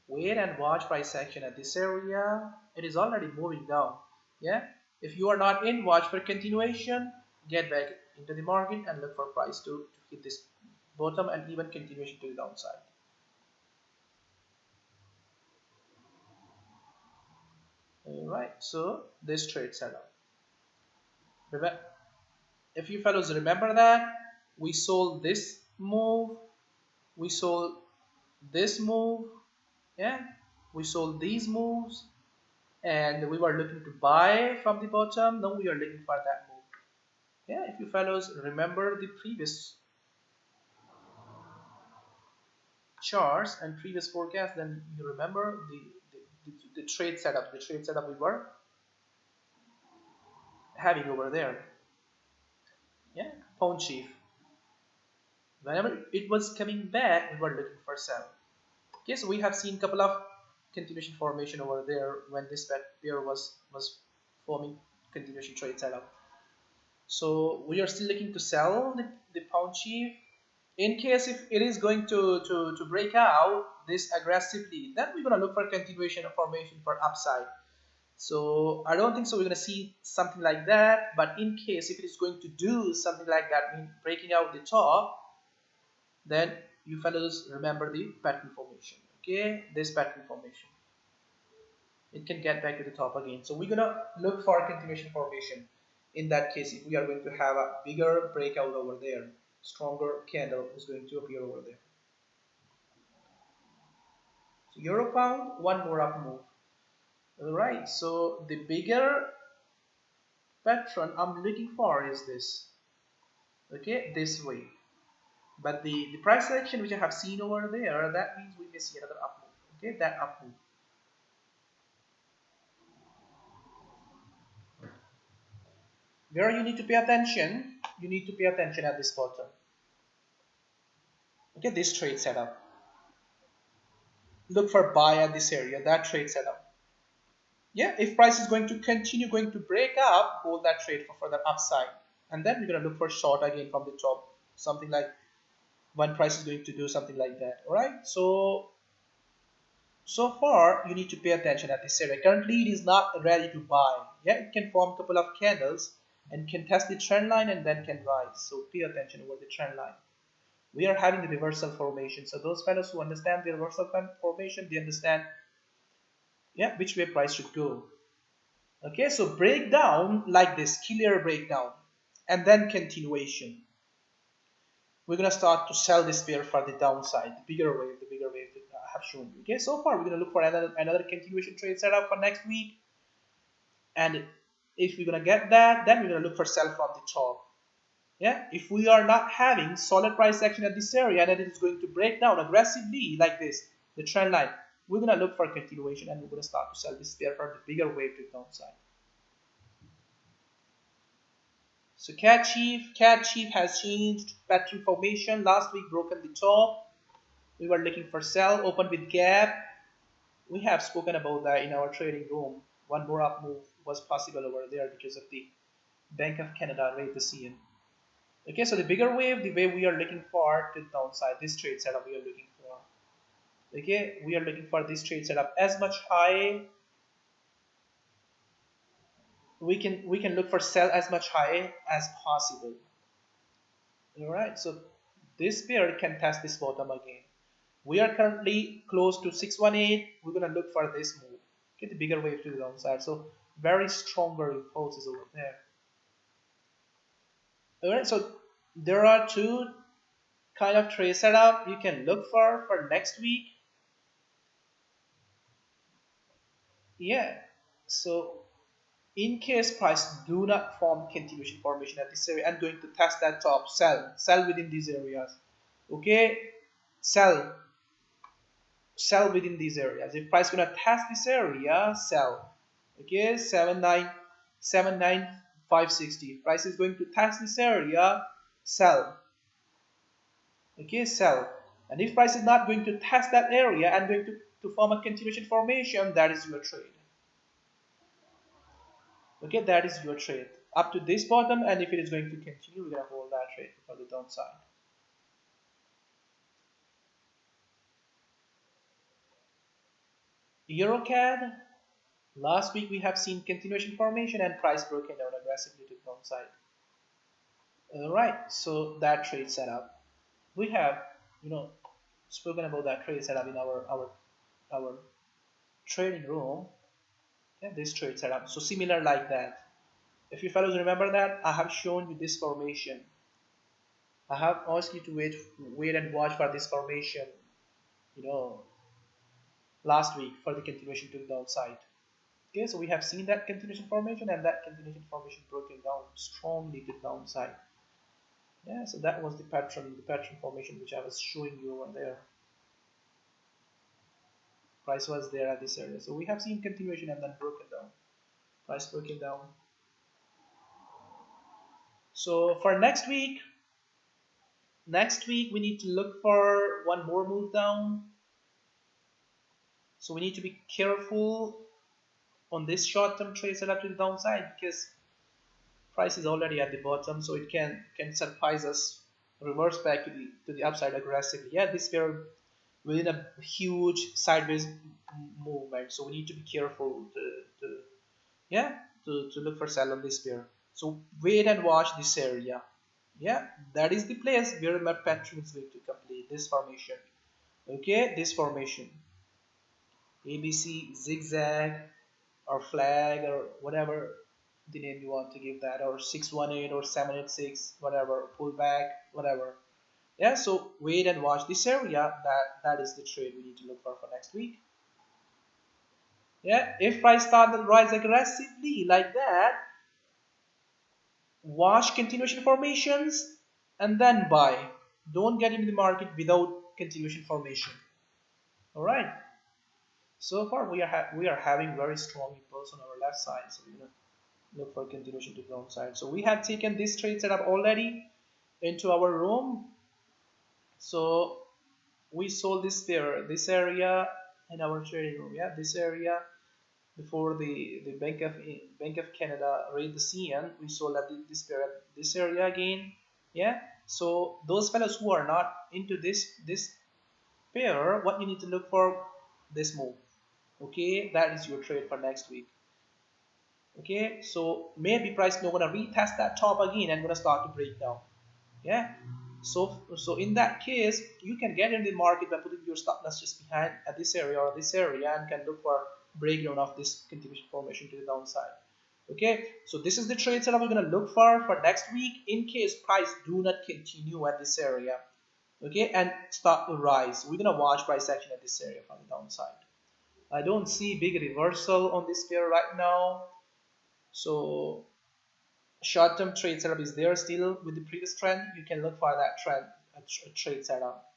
Wait and watch price action at this area. It is already moving down. Yeah, if you are not in, watch for continuation. Get back into the market and look for price to hit this bottom and even continuation to the downside. All right, so this trade setup. If you fellows remember that we sold this move, we sold this move, yeah, we sold these moves, and we were looking to buy from the bottom. Now we are looking for that move. Yeah, if you fellows remember the previous charts and previous forecast, then you remember the trade setup, we were having over there. Yeah, pound chief. Whenever it was coming back, we were looking for sell. Okay, so we have seen a couple of continuation formation over there when this pair was forming continuation trade setup. So we are still looking to sell the pound chief. In case if it is going to break out this aggressively, then we're gonna look for continuation of formation for upside. So I don't think so we're gonna see something like that, but in case if it is going to do something like that, mean breaking out the top, then you fellows remember the pattern formation. Okay, this pattern formation, it can get back to the top again. So we're gonna look for continuation formation. In that case, if we are going to have a bigger breakout over there, stronger candle is going to appear over there. So euro pound, one more up move. All right, so the bigger pattern I'm looking for is this. Okay, this way. But the price action which I have seen over there, that means we may see another up move. Okay, that up move. Where you need to pay attention, you need to pay attention at this bottom. Okay, this trade setup. Look for buy at this area, that trade setup. Yeah, if price is going to continue going to break up, hold that trade for further upside. And then we're going to look for short again from the top, something like when price is going to do something like that. All right, so far you need to pay attention at this area. Currently it is not ready to buy. Yeah, it can form a couple of candles and can test the trend line and then can rise. So pay attention over the trend line. We are having the reversal formation. So those fellows who understand the reversal formation, they understand, yeah, which way price should go. Okay, so breakdown like this, clear breakdown, and then continuation. We're gonna start to sell this pair for the downside, the bigger wave that I have shown you. Okay, so far we're gonna look for another continuation trade setup for next week, and if we're gonna get that, then we're gonna look for sell from the top. Yeah, if we are not having solid price action at this area and it is going to break down aggressively like this, the trend line, we're gonna look for continuation and we're gonna start to sell this pair for the bigger wave to the downside. So cat chief has changed pattern formation. Last week broken the top. We were looking for sell, open with gap. We have spoken about that in our trading room. One more up move was possible over there because of the Bank of Canada rate decision. Okay, so the bigger wave, the wave we are looking for to the downside, this trade setup we are looking for. Okay, we are looking for this trade setup as much high. We can look for sell as much high as possible. All right, so this pair can test this bottom again. We are currently close to 618. We're gonna look for this move. Get the bigger wave to the downside. So very stronger impulses over there. All right, so there are two kind of trade setup you can look for next week. Yeah, so in case price do not form continuation formation at this area, I'm going to test that top, sell within these areas. Okay, sell within these areas. If price gonna test this area, sell. Okay, 79560. If price is going to test this area, sell. Okay, sell. And if price is not going to test that area and going to form a continuation formation, that is your trade. Okay, that is your trade up to this bottom, and if it is going to continue, we're gonna hold that trade for the downside. EuroCAD. Last week we have seen continuation formation and price broken down aggressively to the downside. All right, so that trade setup, we have, spoken about that trade setup in our trading room. Yeah, this trade setup. So similar like that. If you fellows remember that, I have shown you this formation. I have asked you to wait and watch for this formation, you know, last week for the continuation to the downside. Okay, so we have seen that continuation formation and that continuation formation broken down strongly to the downside. Yeah, so that was the pattern formation which I was showing you over there. Price was there at this area. So we have seen continuation and then broken down. Price broken down. So for next week, Next week we need to look for one more move down. So we need to be careful on this short-term trade setup to the downside because price is already at the bottom, so it can surprise us, reverse back to the upside aggressively. Yeah, this we're within a huge sideways movement, so we need to be careful to yeah to look for sell on this pair. So wait and watch this area. Yeah, that is the place where my pattern is going to complete this formation. Okay, this formation ABC zigzag or flag or whatever the name you want to give that, or 618 or 786, whatever, pullback, whatever. Yeah, so wait and watch this area. That is the trade we need to look for next week. Yeah, if price start to rise aggressively like that, watch continuation formations and then buy. Don't get into the market without continuation formation. All right. So far we are having very strong impulse on our left side, so we're gonna look for continuation to the downside. So we have taken this trade setup already into our room. So we sold this pair, this area in our trading room. Yeah, this area before the Bank of Canada raid the CN, we sold at this pair at this area again. Yeah. So those fellows who are not into this pair, what you need to look for this move. Okay, that is your trade for next week. Okay, so maybe price not gonna retest that top again and gonna start to break down. Yeah, so in that case you can get in the market by putting your stop loss just behind at this area or this area and can look for breakdown of this continuation formation to the downside. Okay, so this is the trade setup we're gonna look for next week in case price do not continue at this area. Okay, and start to rise, we're gonna watch price action at this area from the downside. I don't see big reversal on this pair right now. So short-term trade setup is there still with the previous trend. You can look for that trend, a trade setup.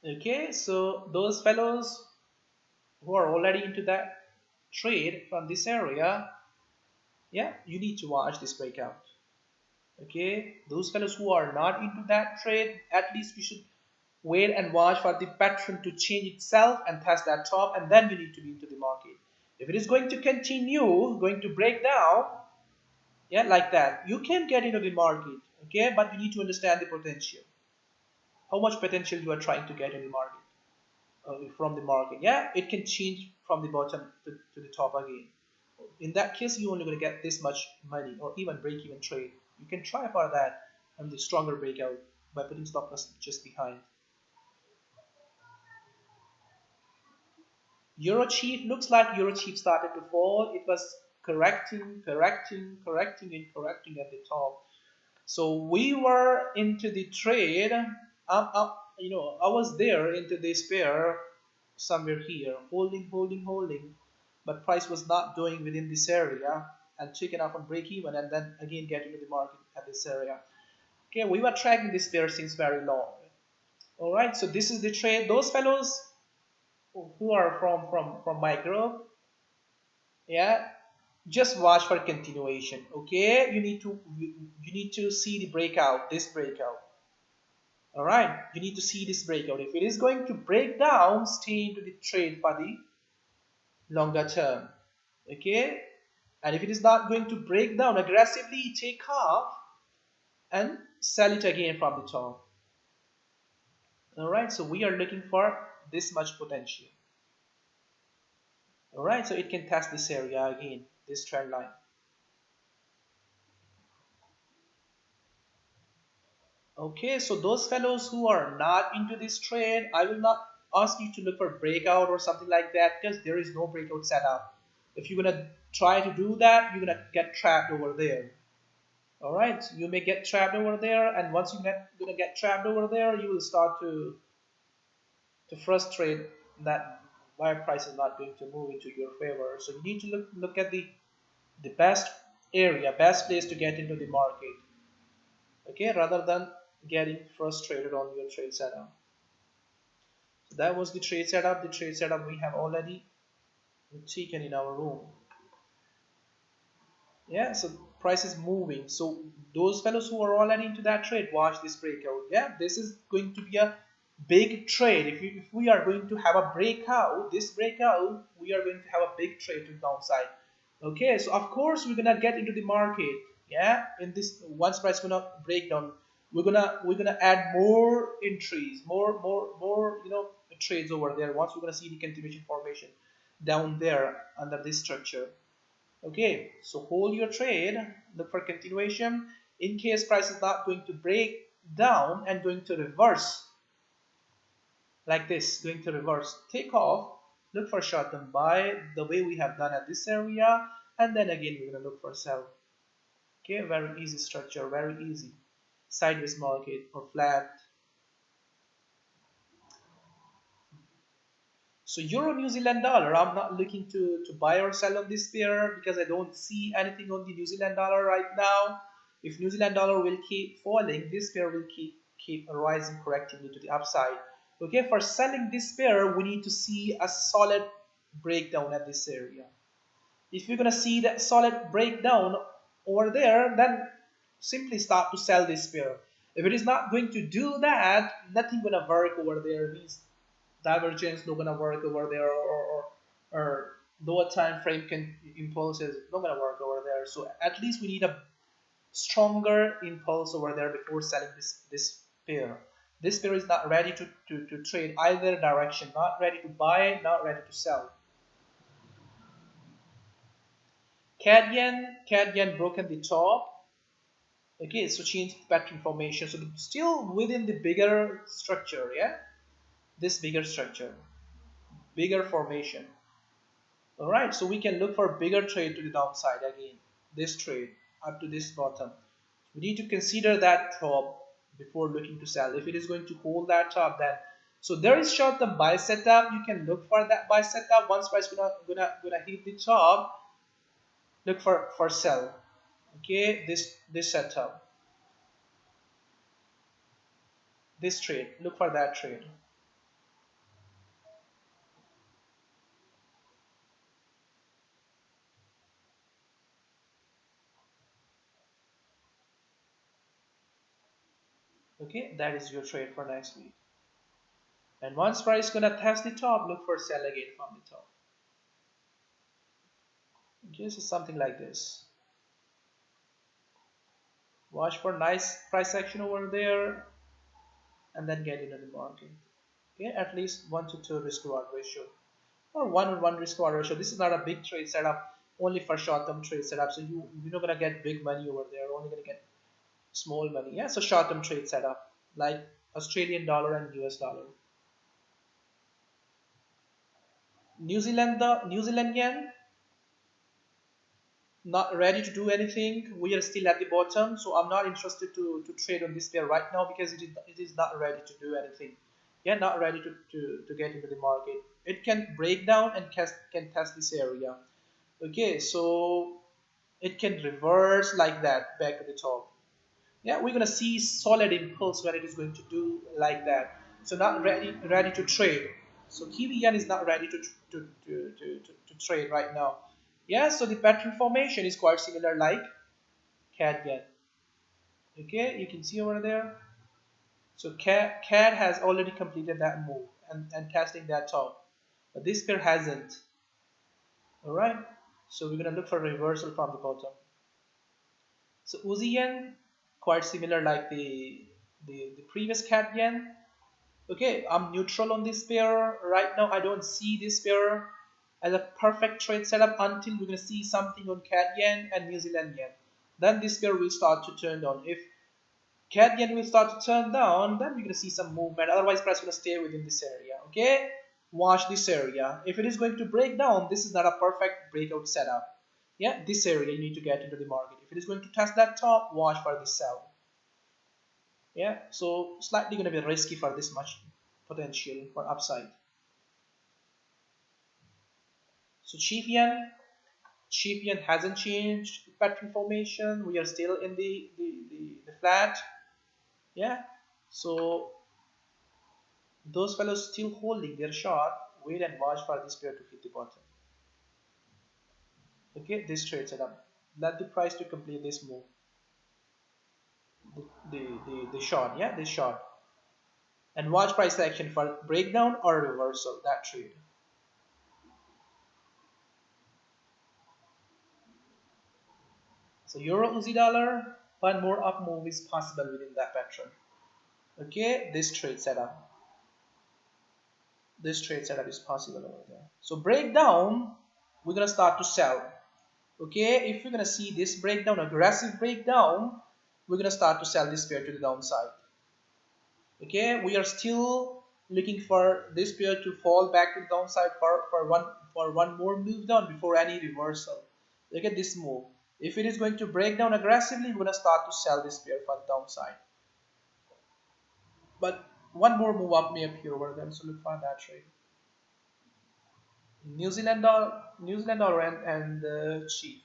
Okay, so those fellows who are already into that trade from this area, yeah, you need to watch this breakout. Okay, those fellows who are not into that trade, at least you should wait and watch for the pattern to change itself and test that top, and then you need to be into the market. If it is going to continue, going to break down, yeah, like that, you can get into the market. Okay, but you need to understand the potential, how much potential you are trying to get in the market, from the market. Yeah, it can change from the bottom to the top again. In that case you only going to get this much money or even break even trade. You can try for that and the stronger breakout by putting stop loss just behind. Euro chief looks like Euro chief started to fall. It was correcting and correcting at the top. So we were into the trade. I was there into this pair somewhere here, holding, but price was not doing within this area and taken off on break even and then again get into the market at this area. Okay, we were tracking this pair since very long. All right, so this is the trade. Those fellows who are from my group, yeah, just watch for continuation. Okay, you need to see the breakout, this breakout. All right, you need to see this breakout. If it is going to break down, stay into the trade for the longer term. Okay, and if it is not going to break down aggressively, take off and sell it again from the top. All right, so we are looking for this much potential. All right, so it can test this area again, this trend line. Okay, so those fellows who are not into this trade, I will not ask you to look for breakout or something like that because there is no breakout setup. If you're gonna try to do that, you're gonna get trapped over there. All right, so you may get trapped over there, and once gonna get trapped over there, you will start to frustrate that why price is not going to move into your favor. So you need to look at the best area, best place to get into the market. Okay, rather than getting frustrated on your trade setup. So that was the trade setup. The trade setup we have already taken in our room. Yeah, so price is moving. So those fellows who are already into that trade, watch this breakout. Yeah, this is going to be a big trade. If we are going to have a breakout, this breakout, we are going to have a big trade to the downside. Okay, so of course we're gonna get into the market. Yeah, in this once price gonna break down, we're gonna add more entries, more trades over there. Once we're gonna see the continuation formation down there under this structure. Okay, so hold your trade, look for continuation. In case price is not going to break down and going to reverse like this, going to reverse, take off, look for short term buy the way we have done at this area, and then again we're going to look for sell. Okay, very easy structure, very easy. Sideways market or flat. So Euro New Zealand dollar, I'm not looking to buy or sell on this pair because I don't see anything on the New Zealand dollar right now. If New Zealand dollar will keep falling, this pair will keep rising correctly to the upside. Okay, for selling this pair, we need to see a solid breakdown at this area. If you're gonna see that solid breakdown over there, then simply start to sell this pair. If it is not going to do that, nothing gonna work over there. It means divergence not gonna work over there, or lower time frame can impulses not gonna work over there. So at least we need a stronger impulse over there before selling this pair. This pair is not ready to trade either direction, not ready to buy, not ready to sell. CAD yen broken the top. Okay, so change pattern formation. So still within the bigger structure, yeah, this bigger structure, bigger formation. All right, so we can look for bigger trade to the downside again. This trade up to this bottom. We need to consider that top before looking to sell. If it is going to hold that top, then so there is short-term buy setup. You can look for that buy setup. Once price gonna hit the top, look for sell. Okay, this setup, this trade. Look for that trade. Okay, that is your trade for next week. And once price gonna test the top, look for sell again from the top. Okay, so something like this. Watch for nice price action over there, and then get into the market. Okay, at least 1 to 2 risk reward ratio, or 1 on 1 risk reward ratio. This is not a big trade setup, only for short term trade setup. So you're not gonna get big money over there. Only gonna get small money. Yeah, so short term trade setup like Australian dollar and US dollar. New Zealand yen, not ready to do anything. We are still at the bottom, so I'm not interested to trade on this pair right now because it is not ready to do anything. Yeah, not ready to get into the market. It can break down and can test this area. Okay, so it can reverse like that back to the top. Yeah, we're gonna see solid impulse when it is going to do like that. So not ready to trade. So Kiwi yen is not ready to trade right now. Yeah, so the pattern formation is quite similar like CAD yen. Okay, you can see over there. So CAD has already completed that move and testing that top, but this pair hasn't. All right, so we're gonna look for reversal from the bottom. So Uzi yen, quite similar like the previous CAD yen. Okay, I'm neutral on this pair. Right now, I don't see this pair as a perfect trade setup until we're going to see something on CAD yen and New Zealand yen. Then this pair will start to turn down. If CAD yen will start to turn down, then we're going to see some movement. Otherwise, price will stay within this area. Okay, watch this area. If it is going to break down, this is not a perfect breakout setup. Yeah, this area you need to get into the market. If it is going to test that top, watch for this sell. Yeah, so slightly going to be risky for this much potential for upside. So cheap yen hasn't changed pattern formation. We are still in the flat. Yeah, so those fellows still holding their short. Wait and watch for this pair to hit the bottom. Okay, this trade setup. let the price to complete this move, the short, yeah, this short, and watch price action for breakdown or reversal that trade. So euro Aussie dollar, one more up move is possible within that pattern. Okay, this trade setup. This trade setup is possible over there. So breakdown, we're gonna start to sell. Okay, if we're gonna see this breakdown, aggressive breakdown, we're gonna start to sell this pair to the downside. Okay, we are still looking for this pair to fall back to the downside for one more move down before any reversal. Look at this move. If it is going to break down aggressively, we're gonna start to sell this pair for the downside. But one more move up may appear over there, so look for that trade. New Zealand dollar and chief.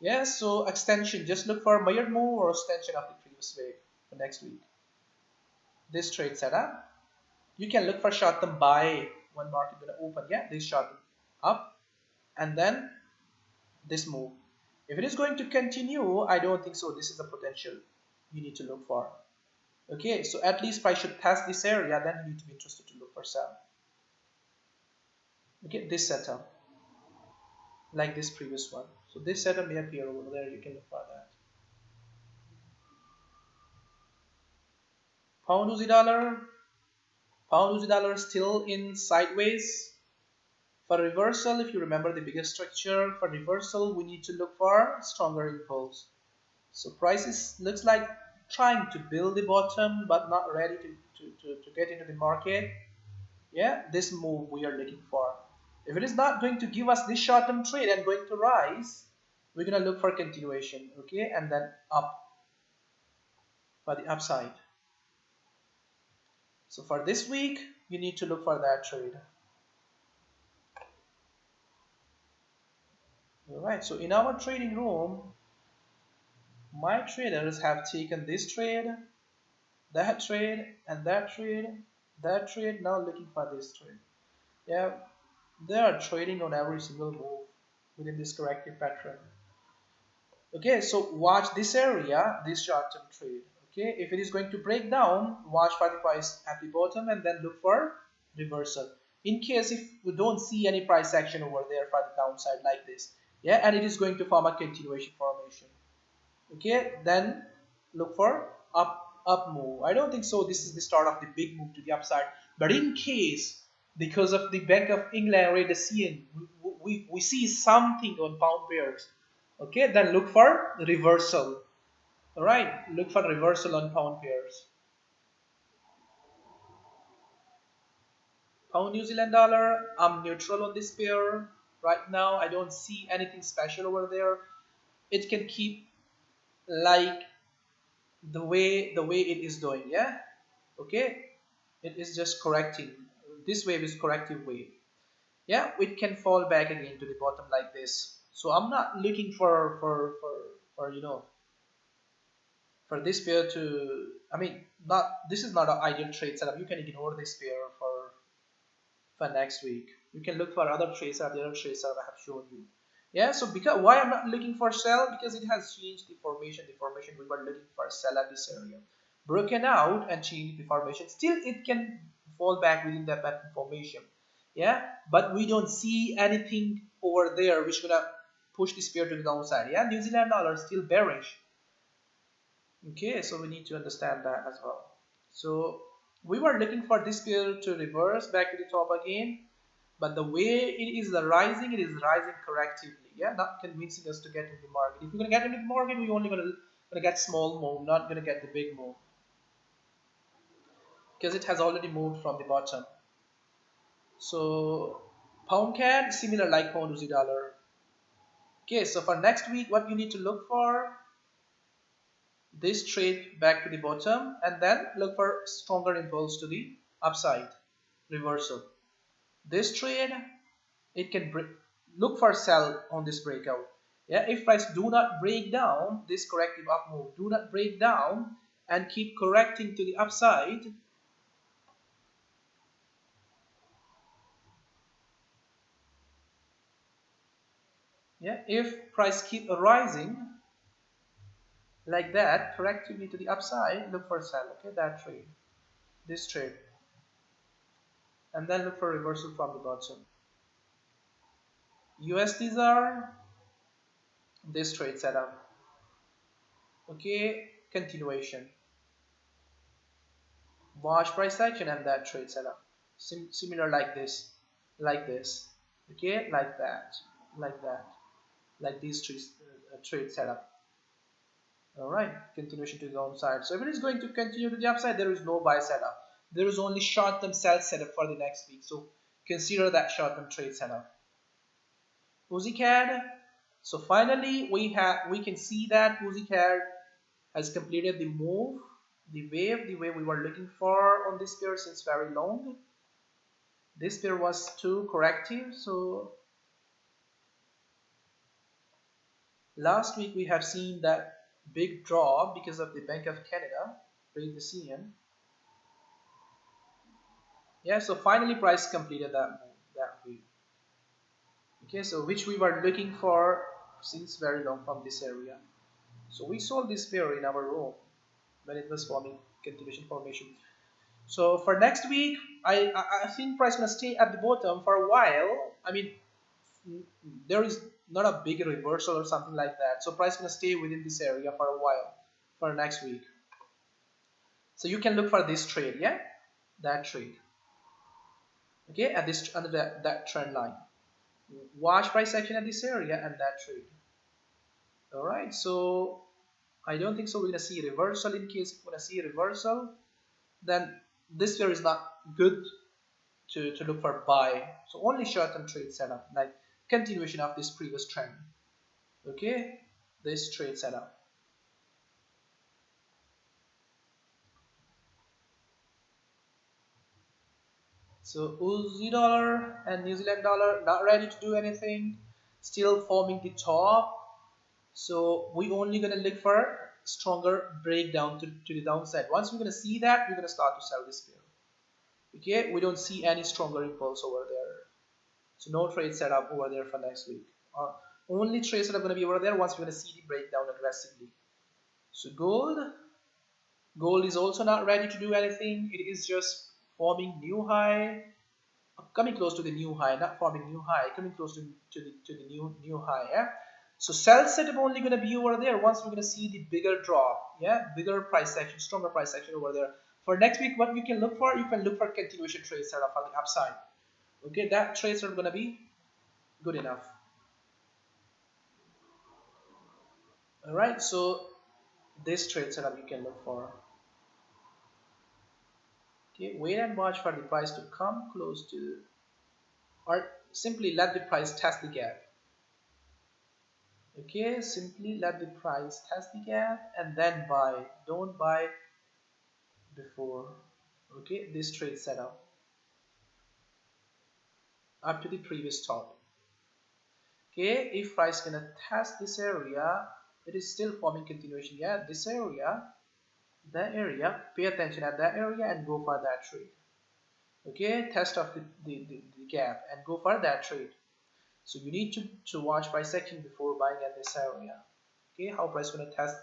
Yeah, so extension. Just look for a mirrored move or extension of the previous wave for next week. This trade setup. You can look for short term buy when market gonna open. Yeah, this short term up and then this move. If it is going to continue, I don't think so. This is a potential you need to look for. Okay, so at least price should pass this area, then you need to be interested to look for sell. Okay, this setup, like this previous one. So this setup may appear over there. You can look for that. Pound Aussie dollar. Pound Aussie dollar still in sideways. For reversal, if you remember the biggest structure, for reversal, we need to look for stronger impulse. So prices looks like trying to build the bottom, but not ready to get into the market. Yeah, this move we are looking for. If it is not going to give us this short-term trade and going to rise, we're going to look for continuation, okay, and then up for the upside. So for this week, you need to look for that trade. All right, so in our trading room, my traders have taken this trade, that trade, and that trade, that trade, now looking for this trade. Yeah, they are trading on every single move within this corrective pattern. Okay, so watch this area, this short-term trade. Okay, if it is going to break down, watch for the price at the bottom and then look for reversal. In case if we don't see any price action over there for the downside like this, yeah, and it is going to form a continuation formation. Okay, then look for up move. I don't think so. This is the start of the big move to the upside. But in case because of the Bank of England rate decision, we see something on pound pairs. Okay, then look for reversal. All right, look for reversal on pound pairs. Pound New Zealand dollar, I'm neutral on this pair right now. I don't see anything special over there. It can keep like the way it is doing. Yeah, okay, it is just correcting. This wave is corrective wave. Yeah, it can fall back again to the bottom like this. So I'm not looking for for this pair to, I mean, not, this is not an ideal trade setup. You can ignore this pair for next week. You can look for other trades that the other trades that I have shown you. Yeah, so because why I'm not looking for sell, because it has changed the formation. The formation we were looking for sell at this area, broken out and changed the formation. Still it can fall back within that pattern formation. Yeah, but we don't see anything over there which gonna push this pair to the downside. Yeah, New Zealand dollar still bearish. Okay, so we need to understand that as well. So we were looking for this pair to reverse back to the top again, but the way it is rising correctively. Yeah, not convincing us to get into the market. If we're gonna get into the market, we're only gonna get small move, not gonna get the big move, because it has already moved from the bottom. So pound CAD similar like pound Aussie dollar. Okay, so for next week, what you need to look for, this trade back to the bottom and then look for stronger impulse to the upside, reversal. This trade, it can look for sell on this breakout. Yeah, if price do not break down this corrective up move, do not break down and keep correcting to the upside, Yeah, if price keep rising like that, proactively to the upside, look for sell. Okay, that trade, this trade, and then look for reversal from the bottom. USDs are this trade setup. Okay, continuation. Watch price action and that trade setup. Similar like this, like this. Okay, like that, like that, like these trade setup. All right, continuation to the downside. So if it is going to continue to the upside, there is no buy setup. There is only short-term sell setup for the next week. So consider that short-term trade setup. UZCAD. So finally, we can see that UZCAD has completed the move, the wave we were looking for on this pair since very long. This pair was too corrective. So last week we have seen that big drop because of the Bank of Canada, read the CN. Yeah, so finally price completed that move that week. Okay, so which we were looking for since very long from this area. So we sold this pair in our room when it was forming continuation formation. So for next week, I think price gonna stay at the bottom for a while. I mean, there is not a big reversal or something like that. So price gonna stay within this area for a while for next week. So you can look for this trade, yeah, that trade. Okay, at this under that trend line. Watch price action at this area and that trade. All right, so I don't think so. We're gonna see a reversal. In case we're gonna see a reversal, then this pair is not good to look for buy. So only short-term trade setup, like continuation of this previous trend. Okay, this trade setup. So Aussie dollar and New Zealand dollar not ready to do anything, still forming the top. So we only gonna look for stronger breakdown to the downside. Once we're gonna see that, we're gonna start to sell this pair. Okay, we don't see any stronger impulse over there. So no trade setup over there for next week. Only trade setup gonna be over there once we're gonna see the breakdown aggressively. So gold is also not ready to do anything. It is just forming new high, coming close to the new high, not forming new high, coming close to the new high. Yeah. So sell setup only gonna be over there once we're gonna see the bigger drop. Yeah, bigger price action, stronger price action over there. For next week, what you can look for, you can look for continuation trade setup for the upside. Okay, that trades are gonna be good enough. All right, so this trade setup you can look for. Okay, wait and watch for the price to come close to, or simply let the price test the gap. Okay, simply let the price test the gap and then buy. Don't buy before. Okay, this trade setup up to the previous top. Okay, if price gonna test this area, it is still forming continuation. Yeah, this area, that area, pay attention at that area and go for that trade. Okay, test of the gap and go for that trade. So you need to watch price action before buying at this area. Okay, how price gonna test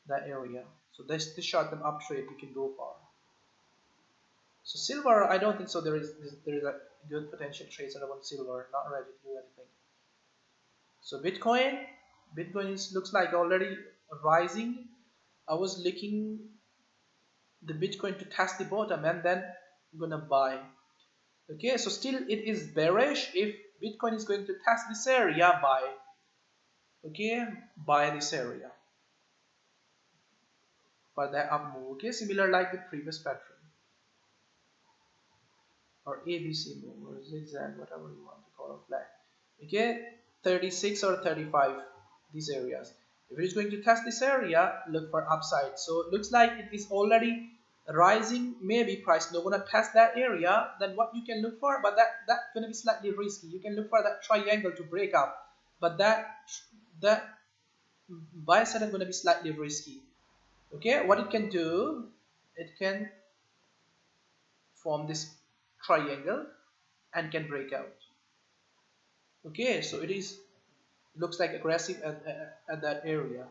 that area. So this short term up trade you can go for. So silver, I don't think so. There is a good potential trade setup on silver. Not ready to do anything. So Bitcoin looks like already rising. I was looking the Bitcoin to test the bottom and then I'm gonna buy. Okay, so still it is bearish. If Bitcoin is going to test this area, buy. Okay, buy this area for that up move. Okay, similar like the previous pattern or ABC move or zigzag, whatever you want to call it, flag. Okay, 36 or 35, these areas. If it is going to test this area, look for upside. So it looks like it is already rising. Maybe price not gonna test that area. Then what you can look for, but that's gonna be slightly risky. You can look for that triangle to break up, but that buy setup gonna be slightly risky. Okay, what it can do, it can form this triangle and can break out. Okay, so it is looks like aggressive at that area.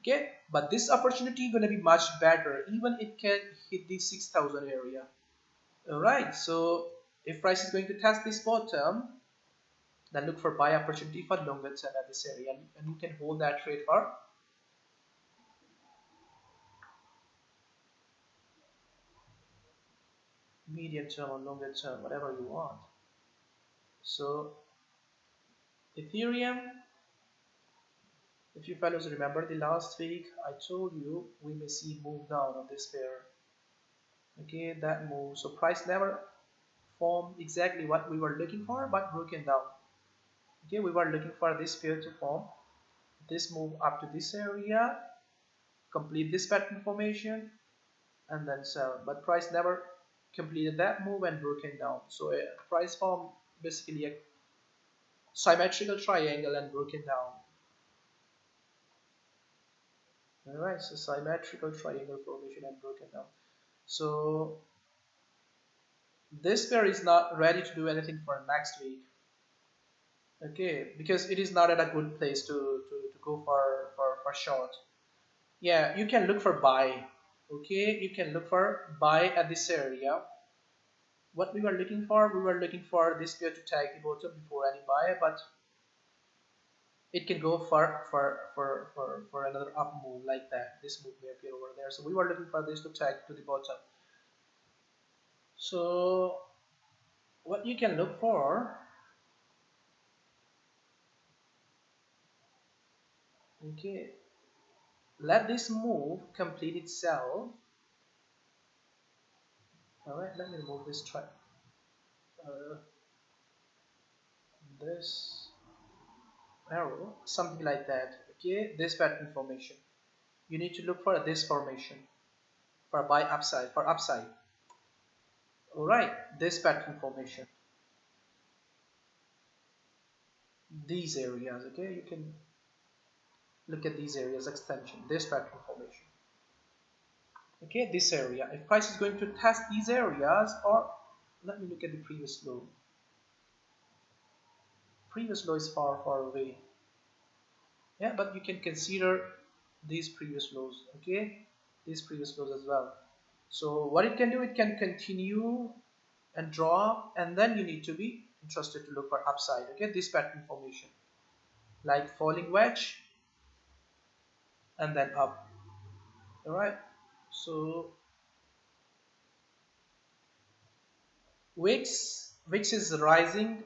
Okay, but this opportunity gonna be much better. Even it can hit the 6,000 area. All right, so if price is going to test this bottom, then look for buy opportunity for longer term at this area, and you can hold that trade for medium term or longer term, whatever you want. So Ethereum, if you fellows remember the last week, I told you we may see move down on this pair. Okay, that move. So price never formed exactly what we were looking for, but broken down. Okay, we were looking for this pair to form this move up to this area, complete this pattern formation, and then sell. But price never completed that move and broken down. So price formed basically a symmetrical triangle and broken down. Alright, so symmetrical triangle formation and broken down. So this pair is not ready to do anything for next week. Okay, because it is not at a good place to go for short. Yeah, you can look for buy. Okay, you can look for buy at this area. What we were looking for this pair to tag the bottom before any buy, but it can go for another up move like that. This move may appear over there. So we were looking for this to tag to the bottom. So what you can look for, okay, let this move complete itself. All right, let me remove this uh, this arrow, something like that. Okay, this pattern formation. You need to look for this formation for buy upside, for upside. All right, this pattern formation, these areas. Okay, you can look at these areas extension, this pattern formation. Okay, this area. If price is going to test these areas, or let me look at the previous low. Previous low is far away. Yeah, but you can consider these previous lows. Okay, these previous lows as well. So what it can do, it can continue and drop, and then you need to be interested to look for upside. Okay, this pattern formation, like falling wedge and then up. All right, so wix is rising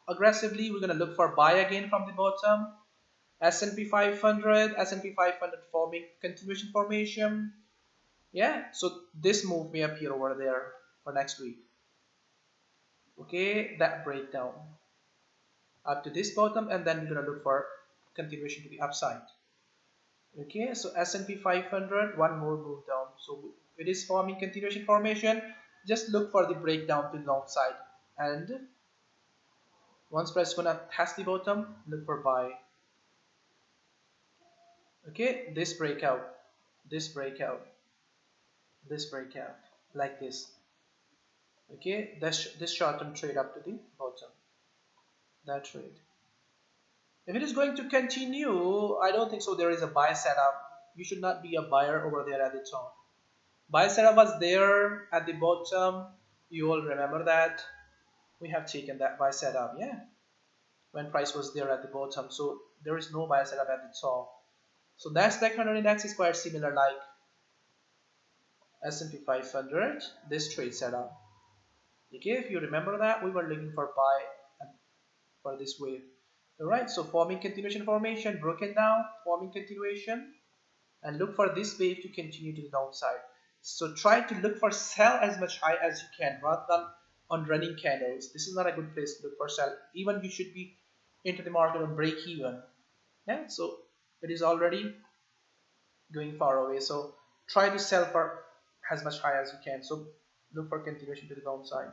aggressively. We're going to look for buy again from the bottom. S&P 500, S&P 500 forming continuation formation. Yeah, so this move may appear over there for next week. Okay, that breakdown up to this bottom, and then we're going to look for continuation to the upside. Okay, so S&P 500, one more move down. So it is forming continuation formation. Just look for the breakdown to the long side, and once price gonna test the bottom, look for buy. Okay, this breakout, this breakout, this breakout, like this. Okay, this short-term trade up to the bottom, that trade. If it is going to continue, I don't think so. There is a buy setup. You should not be a buyer over there at the top. Buy setup was there at the bottom. You all remember that. We have taken that buy setup, yeah, when price was there at the bottom. So there is no buy setup at the top. So that's Nasdaq 100 index is quite similar like S&P 500. This trade setup. Okay, if you remember that, we were looking for buy for this wave. Alright, so forming continuation formation, broken down, forming continuation, and look for this wave to continue to the downside. So try to look for sell as much high as you can rather than on running candles. This is not a good place to look for sell. Even you should be into the market on break even. Yeah, so it is already going far away. So try to sell for as much high as you can. So look for continuation to the downside.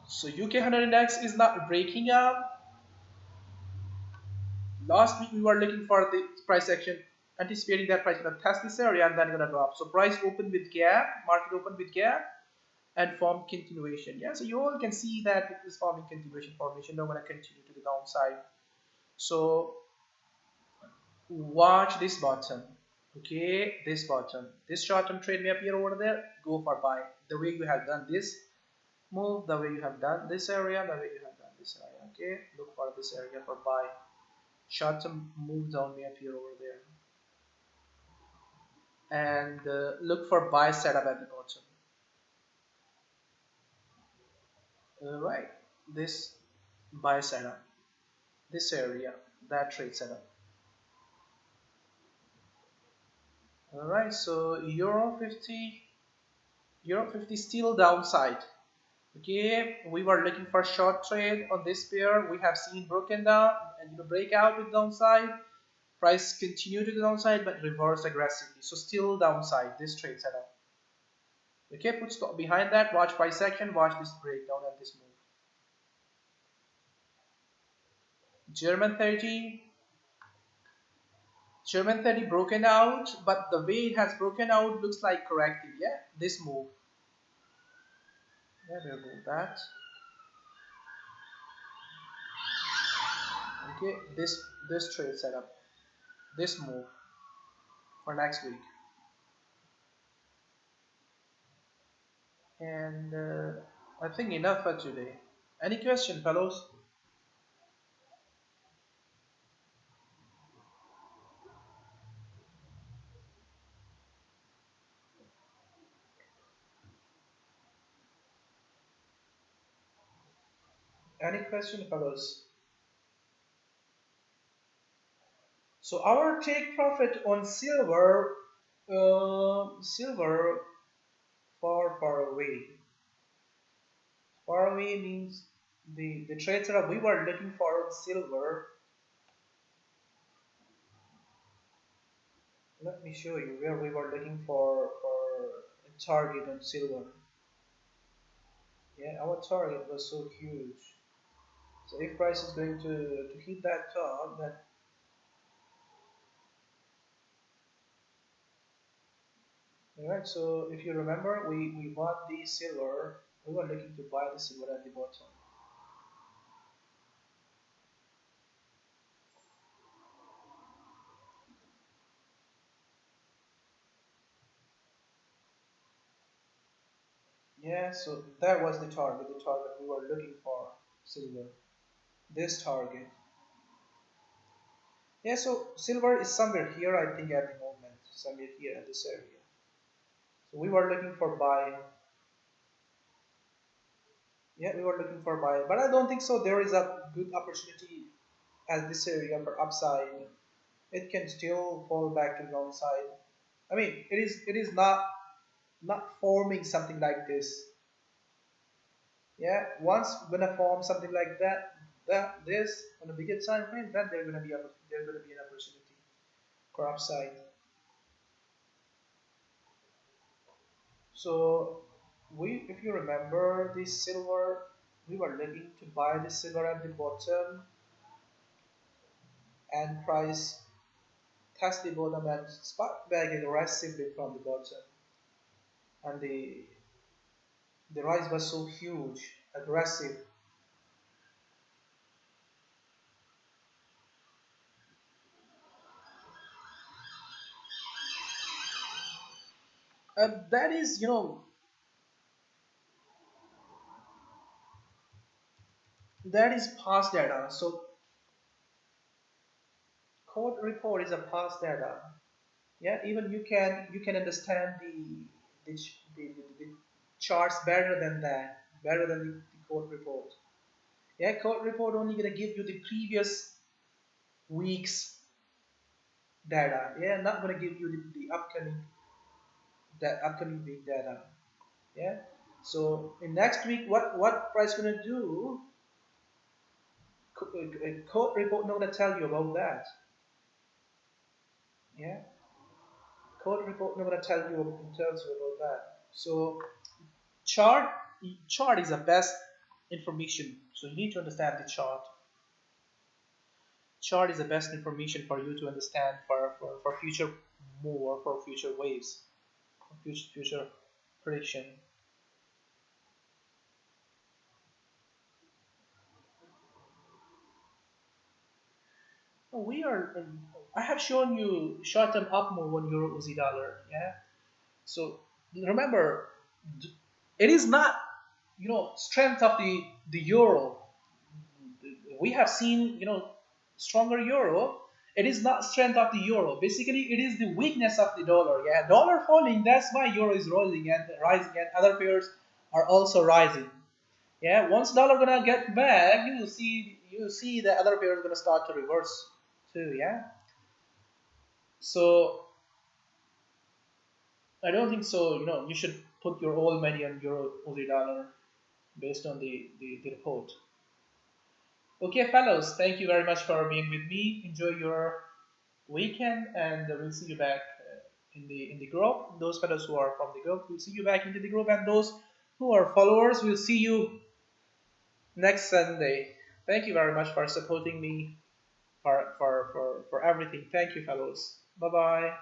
So UK 100 index is not breaking up. Last week we were looking for the price action, anticipating that price gonna test this area and then gonna drop. So price opened with gap, market opened with gap, and formed continuation. Yeah, so you all can see that it is forming continuation formation. Now gonna continue to the to downside. So watch this bottom. Okay, this bottom. This short-term trade may appear over there. Go for buy. The way you have done this move, the way you have done this area, the way you have done this area. Okay, look for this area for buy. Short-term move down may appear over there, and look for buy setup at the bottom. Right, this buy setup, this area, that trade setup. All right, so Euro 50 still downside. Okay, we were looking for short trade on this pair. We have seen broken down and breakout with downside. Price continue to the downside but reverse aggressively. So still downside this trade setup. Okay, put stop behind that. Watch price action. Watch this breakdown and this move. German 30. German 30 broken out, but the way it has broken out looks like corrective. Yeah, this move. Yeah, we'll move that. Okay, this trade setup, this move for next week. And I think enough for today. Any question, fellows? Any question, fellows? So our take profit on silver, silver far away. Far away means the trade setup we were looking for on silver. Let me show you where we were looking for a target on silver. Yeah, our target was so huge. So if price is going to hit that top, then alright. So if you remember, we bought the silver. We were looking to buy the silver at the bottom. Yeah, so that was the target we were looking for, silver. This target. Yeah, so silver is somewhere here, I think, at the moment, somewhere here in this area. So we were looking for buy. Yeah, we were looking for buy, but I don't think so. There is a good opportunity at this area for upside. It can still fall back to downside. I mean, it is not forming something like this. Yeah, once gonna form something like this on a bigger time frame, then there's gonna be an opportunity for upside. So if you remember this silver, we were looking to buy the silver at the bottom and price test the bottom and spark back aggressively from the bottom, and the rise was so huge, aggressive. That is, that is past data. So code report is a past data. Yeah, even you can understand the charts better than that, better than the code report. Yeah, code report only gonna give you the previous week's data. Yeah, not gonna give you the upcoming week data. Yeah. So in next week, what price gonna do? Code report not gonna tell you about that. Yeah. Code report not gonna tells you about that. So chart chart is the best information. So you need to understand the chart. Chart is the best information for you to understand for future move or for future waves, for future prediction. We are. I have shown you short-term up move on Euro Aussie dollar. Yeah. So remember, it is not strength of the euro. We have seen stronger euro. It is not strength of the euro. Basically, it is the weakness of the dollar. Yeah, dollar falling. That's why euro is rising, and other pairs are also rising. Yeah, once dollar gonna get back, you see the other pairs gonna start to reverse too. Yeah, so I don't think so. You should put your whole money on euro Aussie dollar based on the report. Okay, fellows, thank you very much for being with me. Enjoy your weekend, and we'll see you back in the group. Those fellows who are from the group, we'll see you back into the group, and those who are followers, we'll see you next Sunday. Thank you very much for supporting me for everything. Thank you, fellows. Bye bye.